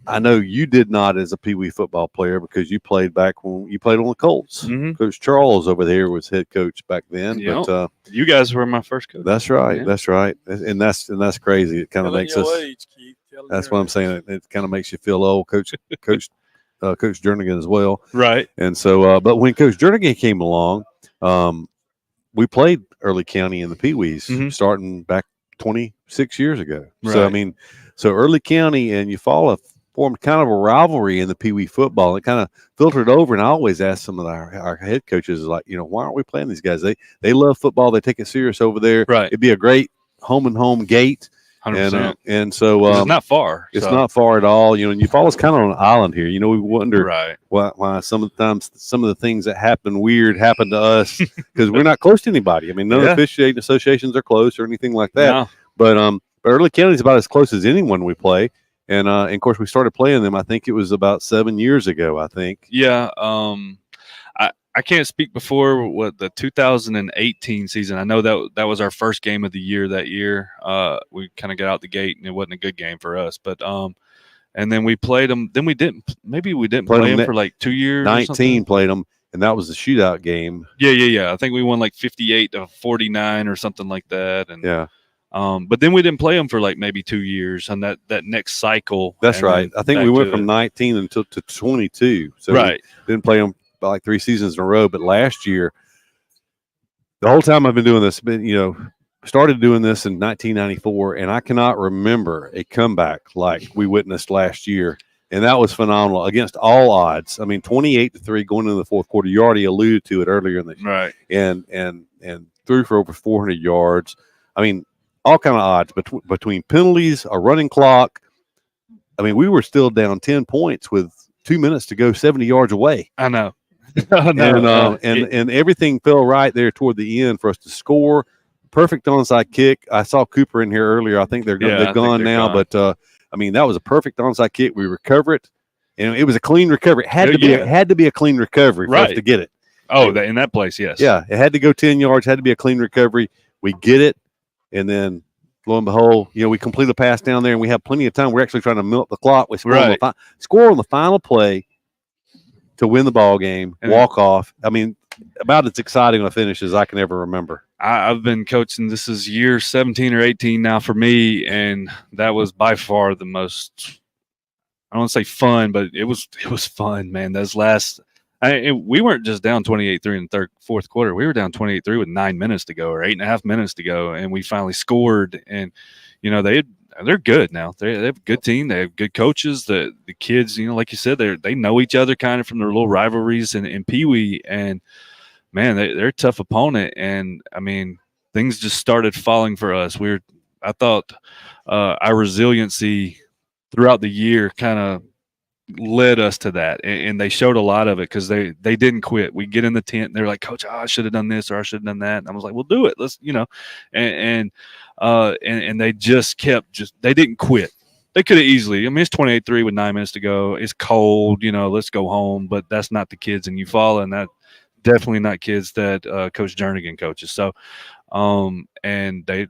I know you did not as a Pee Wee football player because you played back when you played on the Colts. Coach Charles over there was head coach back then. Yep. But you guys were my first coach. That's right. Yeah. That's right. And that's crazy. It kind of makes us. Age, Keith. That's what I'm saying. It kind of makes you feel old, Coach Jernigan as well. Right. And so, but when Coach Jernigan came along, we played Early County in the Pee Wees starting back 26 years ago. Right. So, I mean, Early County and Eufaula formed kind of a rivalry in the Pee Wee football. It kind of filtered over, and I always ask some of our head coaches, like, you know, why aren't we playing these guys? They love football. They take it serious over there. Right. It'd be a great home gate. 100%. And so it's not far. It's not far at all. You know, and Eufaula's kind of on an island here. You know, we wonder why some of the things that happen to us because we're not close to anybody. I mean, none of the officiating associations are close or anything like that. No. But Early County is about as close as anyone we play. And of course, we started playing them. I think it was about 7 years ago. I think. Yeah. I can't speak before what the 2018 season. I know that was our first game of the year that year. We kind of got out the gate, and it wasn't a good game for us. But and then we played them. Then we didn't play them for like 2 years. 19 played them, and that was the shootout game. Yeah. I think we won like 58-49 or something like that. And yeah. But then we didn't play them for like maybe 2 years on that next cycle. That's right. I think we went from 19 until to 22. So we didn't play them like 3 seasons in a row. But last year, the whole time I've been doing this, started doing this in 1994, and I cannot remember a comeback like we witnessed last year. And that was phenomenal against all odds. I mean, 28-3 going into the fourth quarter. You already alluded to it earlier in the right. And threw for over 400 yards. I mean, all kind of odds between penalties, a running clock. I mean, we were still down 10 points with 2 minutes to go, 70 yards away. I know. And everything fell right there toward the end for us to score. Perfect onside kick. I saw Cooper in here earlier. I think they've gone now, but I mean, that was a perfect onside kick. We recover it, and it was a clean recovery. It had to be a clean recovery for us to get it. Oh, in that place, yes. Yeah, it had to go 10 yards. Had to be a clean recovery. We get it, and then lo and behold, we complete a pass down there, and we have plenty of time. We're actually trying to milk the clock. We score on the final play to win the ball game, walk off. I mean, about as exciting a finish as I can ever remember. I've been coaching. This is year 17 or 18 now for me, and that was by far the most. I don't want to say fun, but it was fun, man. Those last, we weren't just down 28-3 in the fourth quarter. We were down 28-3 with 9 minutes to go or 8.5 minutes to go, and we finally scored. And they're good now. They have a good team. They have good coaches. The kids, like you said, they know each other kind of from their little rivalries in Pee Wee. And man, they're a tough opponent. And I mean, things just started falling for us. I thought our resiliency throughout the year kind of led us to that, and they showed a lot of it because they didn't quit. We get in the tent, and they're like, "Coach, I should have done this or I should have done that." And I was like, "Well, do it. Let's, and they just they didn't quit. They could have easily. I mean, it's 28-3 with 9 minutes to go. It's cold, let's go home. But that's not the kids in Eufaula, and that definitely not kids that Coach Jernigan coaches. So, and they,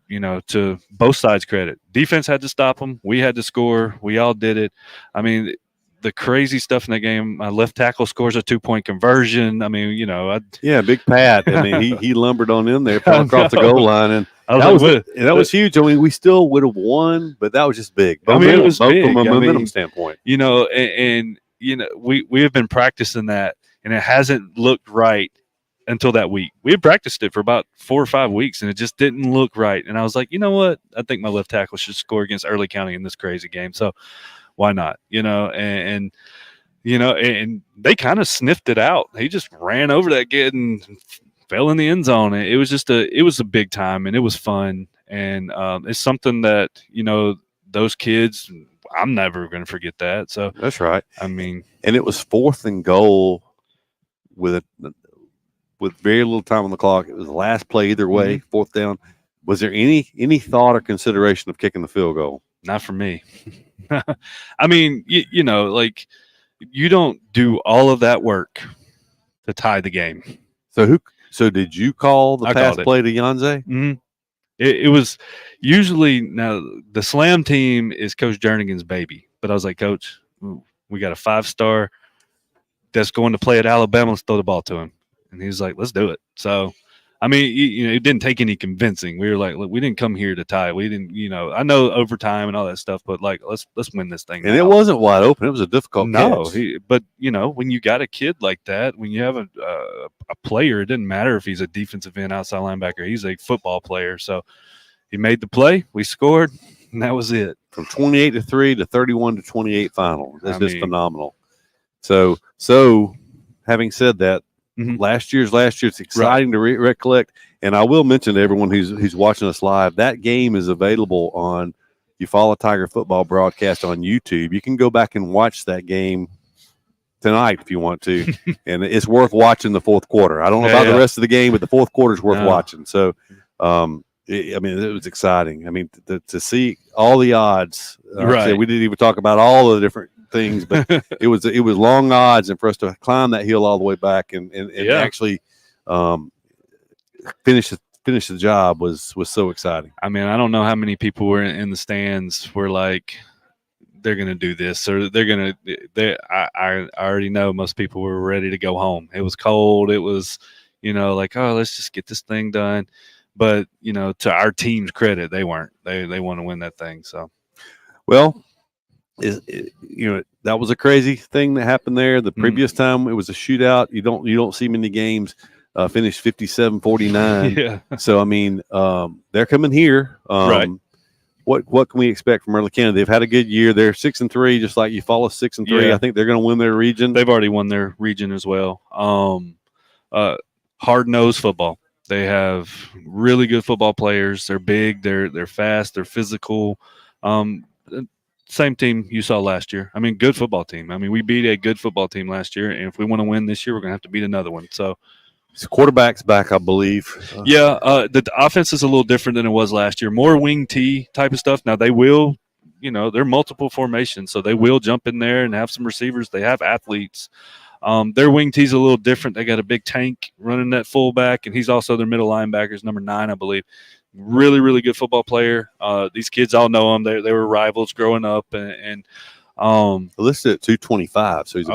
to both sides' credit, defense had to stop them. We had to score. We all did it. I mean, the crazy stuff in that game. My left tackle scores a 2-point conversion. I mean, Big Pat. I mean, he lumbered on in there, fell across the goal line, and that was huge. I mean, we still would have won, but that was just big. It was big from a momentum standpoint. And we have been practicing that, and it hasn't looked right until that week. We had practiced it for about 4 or 5 weeks, and it just didn't look right. And I was like, you know what? I think my left tackle should score against Early County in this crazy game. So why not? And they kind of sniffed it out. He just ran over that kid and fell in the end zone. It was a big time, and it was fun. And it's something that, those kids, I'm never going to forget that. So that's right. I mean, and it was 4th and goal with very little time on the clock. It was the last play either way, 4th down. Was there any thought or consideration of kicking the field goal? Not for me. I mean, you don't do all of that work to tie the game. So did you call the pass play to Yanze? Mm-hmm. It was usually, now the slam team is Coach Jernigan's baby, but I was like, Coach, we got a 5-star that's going to play at Alabama. Let's throw the ball to him. And he was like, let's do it. So, I mean, it didn't take any convincing. We were like, look, we didn't come here to tie. We didn't, I know overtime and all that stuff, but like, let's win this thing. And it wasn't wide open. It was a difficult catch. But when you got a kid like that, when you have a player, it didn't matter if he's a defensive end, outside linebacker. He's a football player. So he made the play. We scored, and that was it. From 28-3 to 31-28 final. That's just phenomenal. So having said that, last year, it's exciting to recollect. And I will mention to everyone who's watching us live, that game is available on Eufaula Tiger football broadcast on YouTube. You can go back and watch that game tonight if you want to. And it's worth watching the 4th quarter. I don't know about the rest of the game, but the 4th quarter is worth watching. So, it was exciting. I mean, to see all the odds. Right. We didn't even talk about all the different things, but it was long odds, and for us to climb that hill all the way back and actually finish the job was so exciting. I mean, I don't know how many people were in the stands were like, they're going to do this, or I already know most people were ready to go home. It was cold. It was, like, oh, let's just get this thing done. But, to our team's credit, they weren't. They want to win that thing. So, well, that was a crazy thing that happened there. The previous time it was a shootout. You don't see many games finish 57-49. Yeah. So I mean, they're coming here. Right. What can we expect from Early County? They've had a good year. They're 6-3, just like Eufaula 6-3. Yeah. I think they're going to win their region. They've already won their region as well. Hard-nosed football. They have really good football players. They're big. They're fast. They're physical. Same team you saw last year. I mean, good football team. I mean, we beat a good football team last year, and if we want to win this year, we're going to have to beat another one. So, quarterback's back, I believe. The offense is a little different than it was last year. More wing T type of stuff. Now, they will, they're multiple formations, so they will jump in there and have some receivers. They have athletes. Their wing T's a little different. They got a big tank running that fullback, and he's also their middle linebackers, number 9, I believe. Really, really good football player. These kids all know him. They were rivals growing up, and listed at 225. So he's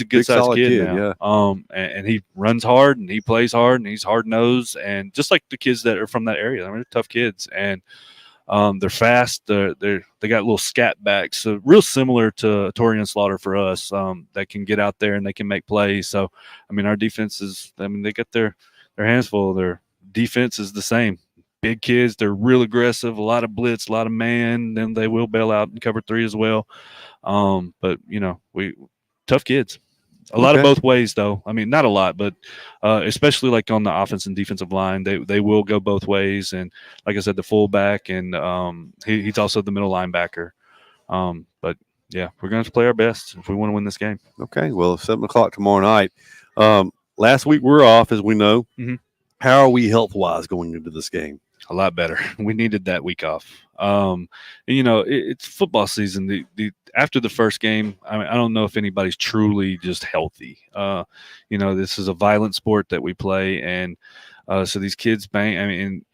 a good sized kid now. Yeah. And he runs hard and he plays hard and he's hard nosed, and just like the kids that are from that area, they're tough kids, and they're fast. They got little scat backs, so real similar to Torian Slaughter for us. That can get out there and they can make plays. So I mean, our defense is. I mean, they got their hands full. Their defense is the same. Big kids, they're real aggressive, a lot of blitz, a lot of man, then they will bail out and cover 3 as well. But we tough kids. A lot of both ways though. I mean, not a lot, but especially like on the offense and defensive line, they will go both ways. And like I said, the fullback and he's also the middle linebacker. But yeah, we're gonna have to play our best if we want to win this game. Okay. Well, 7:00 tomorrow night. Last week we're off, as we know. Mm-hmm. How are we health wise going into this game? A lot better. We needed that week off. It's football season. After the first game, I mean, I don't know if anybody's truly just healthy. This is a violent sport that we play, and So these kids bang. I mean,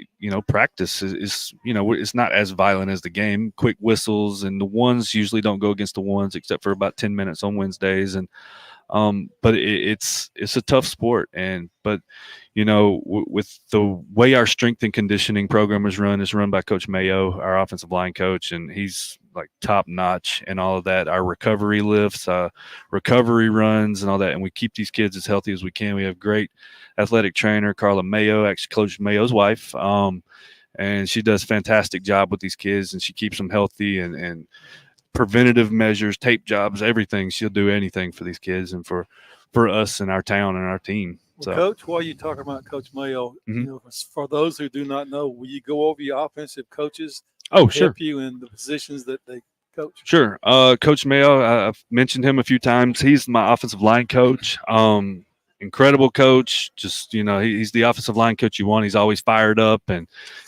practice is it's not as violent as the game. Quick whistles, and the ones usually don't go against the ones except for about 10 minutes on Wednesdays. And but it's a tough sport. But with the way our strength and conditioning program is run by Coach Mayo, our offensive line coach, and he's like top notch and all of that. Our recovery lifts, recovery runs, and all that, and we keep these kids as healthy as we can. We have great athletic trainer Carla Mayo, actually Coach Mayo's wife, and she does a fantastic job with these kids, and she keeps them healthy and preventative measures, tape jobs, everything. She'll do anything for these kids and for us and our town and our team. Well, Coach, while you're talking about Coach Mayo, for those who do not know, will you go over your offensive coaches? Sure. Help you in the positions that they coach? Sure. Coach Mayo, I've mentioned him a few times. He's my offensive line coach. Incredible coach. Just, he's the offensive line coach you want. He's always fired up, and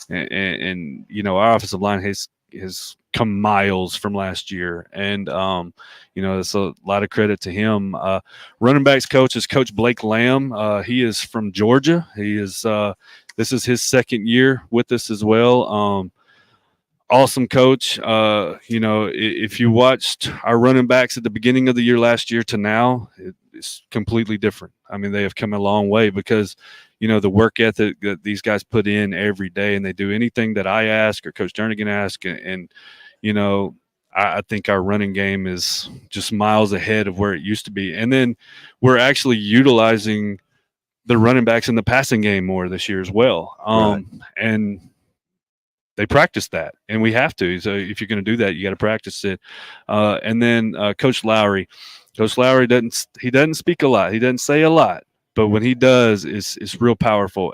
our offensive line has come miles from last year, and it's a lot of credit to him. Running backs coach is Coach Blake Lamb. He is from Georgia. He is this is his second year with us as well. Awesome coach. If you watched our running backs at the beginning of the year last year to now, it's completely different. I mean, they have come a long way because the work ethic that these guys put in every day, and they do anything that I ask or Coach Jernigan asks. And I think our running game is just miles ahead of where it used to be. And then we're actually utilizing the running backs in the passing game more this year as well. And they practice that, and we have to. So if you're going to do that, you got to practice it. And then Coach Lowry doesn't speak a lot. He doesn't say a lot, but when he does, it's real powerful.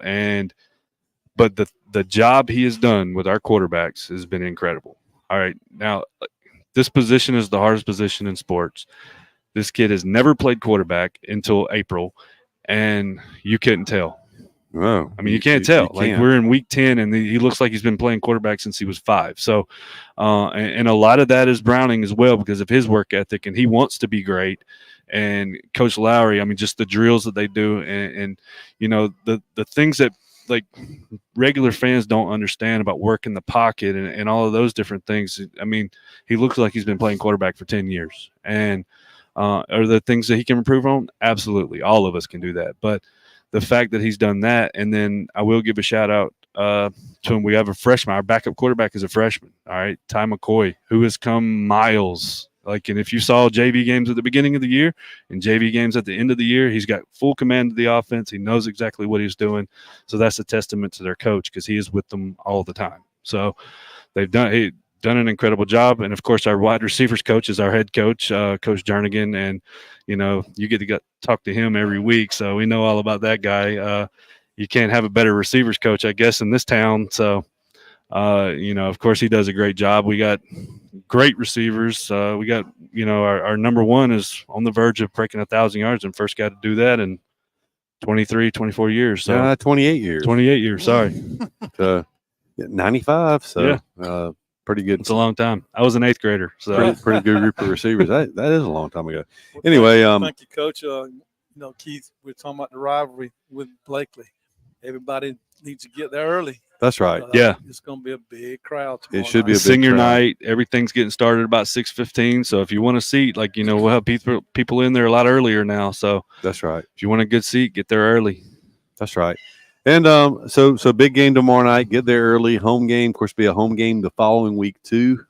But the job he has done with our quarterbacks has been incredible. All right, now this position is the hardest position in sports. This kid has never played quarterback until April, and you couldn't tell. Oh, I mean, you can't tell. We're in week 10, and he looks like he's been playing quarterback since he was 5. So, and a lot of that is Browning as well because of his work ethic, and he wants to be great. And Coach Lowry, I mean, just the drills that they do, and the things that like regular fans don't understand about working the pocket and all of those different things. I mean, he looks like he's been playing quarterback for 10 years, and are there things that he can improve on? Absolutely, all of us can do that, but the fact that he's done that, and then I will give a shout out to him. We have a freshman. Our backup quarterback is a freshman. All right, Ty McCoy, who has come miles. And if you saw JV games at the beginning of the year and JV games at the end of the year, he's got full command of the offense. He knows exactly what he's doing. So that's a testament to their coach because he is with them all the time. So they've done an incredible job. And of course, our wide receivers coach is our head coach, Coach Jernigan, and you get to talk to him every week, so we know all about that guy. You can't have a better receivers coach, I guess, in this town. So, of course, he does a great job. We got great receivers. We got, our number one is on the verge of breaking 1,000 yards, and first guy to do that in 23, 24 years. So 28 years. 28 years. Sorry. 95. So. Yeah. Pretty good. It's a long time. I was an 8th grader, so pretty good group of receivers. That is a long time ago. Anyway, thank you, Coach. Keith, we're talking about the rivalry with Blakely. Everybody needs to get there early. That's right. Yeah, it's going to be a big crowd tomorrow. It should be a big senior crowd. night. Everything's getting started about 6:15. So if you want a seat, we'll have people in there a lot earlier now. So that's right. If you want a good seat, get there early. That's right. And so big game tomorrow night. Get there early. Home game, of course, be a home game the following week too.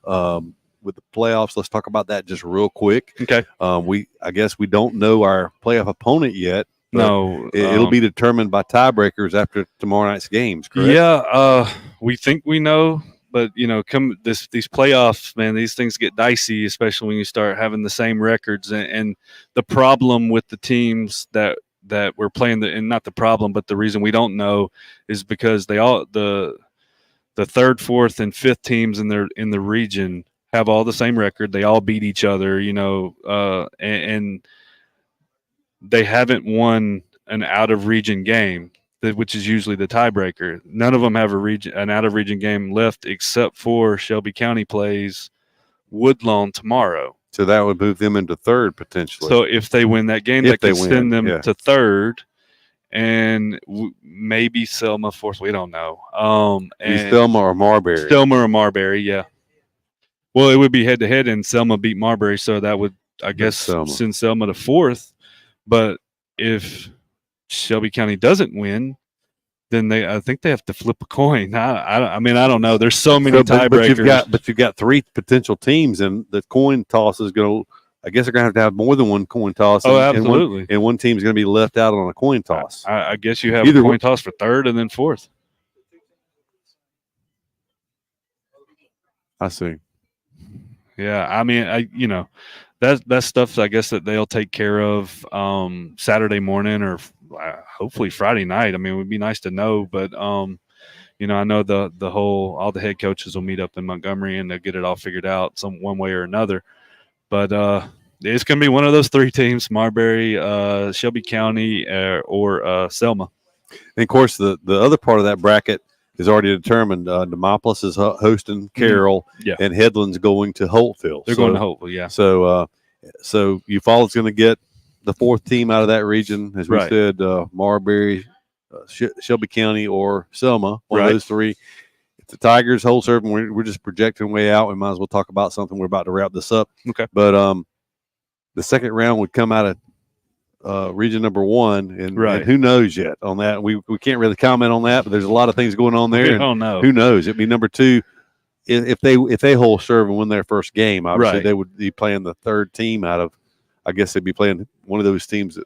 With the playoffs, let's talk about that just real quick. Okay. I guess we don't know our playoff opponent yet. No, it'll be determined by tiebreakers after tomorrow night's games. Correct? Yeah. We think we know, but come these playoffs, man, these things get dicey, especially when you start having the same records. And the problem with the teams that we're playing, and not the problem, but the reason we don't know is because they all the 3rd, 4th, and 5th teams in the region have all the same record. They all beat each other, and they haven't won an out of region game, which is usually the tiebreaker. None of them have an out of region game left, except for Shelby County plays Woodlawn tomorrow. So that would move them into 3rd potentially. So if they win that game, that could send them to 3rd, and maybe Selma fourth. We don't know. And Selma or Marbury. Selma or Marbury, yeah. Well, it would be head to head, and Selma beat Marbury, so that would, I guess, send Selma to fourth. But if Shelby County doesn't win, then I think they have to flip a coin. I mean, I don't know. There's so many tiebreakers. But you've got 3 potential teams, and the coin toss is going to. I guess they're going to have more than one coin toss. Oh, absolutely. And one team's going to be left out on a coin toss. I guess you have a coin toss for third and then fourth. I see. Yeah, I mean, that's stuff I guess that they'll take care of Saturday morning or hopefully Friday night. I mean, it would be nice to know, but I know all the head coaches will meet up in Montgomery and they'll get it all figured out one way or another. But it's going to be one of those 3 teams: Marbury, Shelby County, or Selma. And of course, the other part of that bracket is already determined. Demopolis is hosting Carroll, and Headland's going to Holtville. They're going to Holtville, yeah. So Eufaula's going to get the 4th team out of that region, as we said, Marbury, Shelby County, or Selma. One of those 3. If the Tigers hold serve, and we're just projecting way out, we might as well talk about something. We're about to wrap this up. Okay. But the second round would come out of region number 1, and who knows yet on that? We can't really comment on that, but there's a lot of things going on there. We don't know. Who knows? It'd be number 2. If they hold serve and win their first game, obviously they would be playing the 3rd team out of. I guess they'd be playing one of those teams that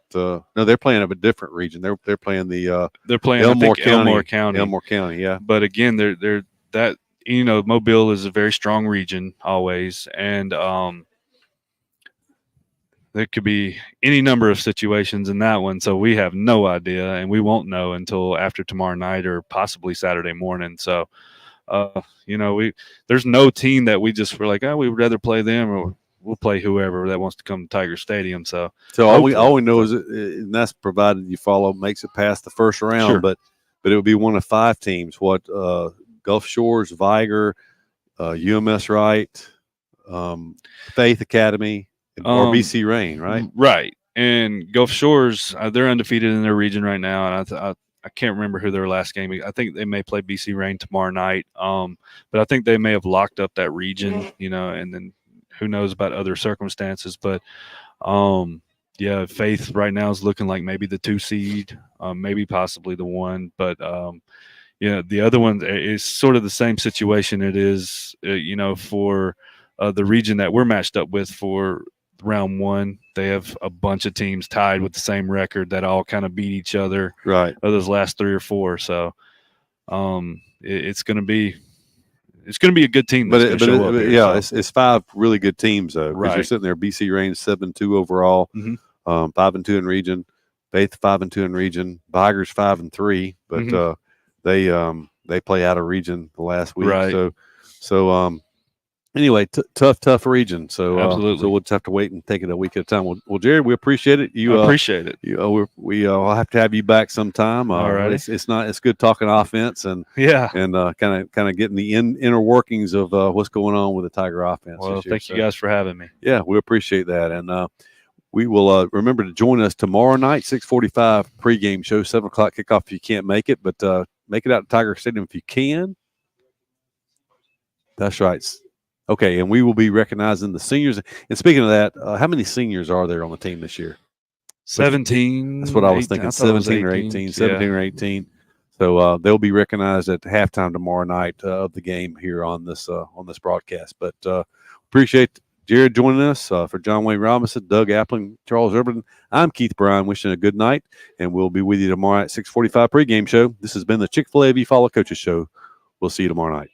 no, they're playing of a different region. They're playing Elmore County. Elmore County, yeah. But again, they're that Mobile is a very strong region always, and there could be any number of situations in that one. So we have no idea, and we won't know until after tomorrow night or possibly Saturday morning. So, there's no team that we just were like, we would rather play them, or we'll play whoever that wants to come to Tiger Stadium. So all we know is, and that's provided Eufaula makes it past the first round, but it would be one of 5 teams. Gulf Shores, Viger, UMS Wright, Faith Academy, or BC Rain, right? Right. And Gulf Shores, they're undefeated in their region right now, and I can't remember who their last game is. I think they may play BC Rain tomorrow night, but I think they may have locked up that region, and then who knows about other circumstances. But, Faith right now is looking like maybe the 2 seed, maybe possibly the 1, but the other one is sort of the same situation. It is, for the region that we're matched up with for round 1. They have a bunch of teams tied with the same record that all kind of beat each other. Right. Those last 3 or 4. So it's going to be a good team. It's 5 really good teams though. Because you're sitting there, BC Rain 7-2 overall, 5-2 in region. Faith 5-2 in region. Viger's 5-3, but they play out of region the last week. Right. So anyway, tough region. So absolutely. So we'll just have to wait and take it a week at a time. Well, Jared, we appreciate it. I appreciate it. We'll have to have you back sometime. All right. It's good talking offense and kind of getting the inner workings of what's going on with the Tiger offense. Well, thank you guys for having me. Yeah, we appreciate that, and we will remember to join us tomorrow night, 6:45 pregame show, 7 o'clock kickoff if you can't make it, but make it out to Tiger Stadium if you can. That's right. Okay, and we will be recognizing the seniors. And speaking of that, how many seniors are there on the team this year? 17. That's what I was thinking. 17 or 18. 17 or 18. So they'll be recognized at halftime tomorrow night of the game here on this broadcast. But appreciate Jared joining us. For John Wayne Robinson, Doug Appling, Charles Urban, I'm Keith Bryan wishing a good night, and we'll be with you tomorrow at 6:45 pregame show. This has been the Chick-fil-A Eufaula Coaches Show. We'll see you tomorrow night.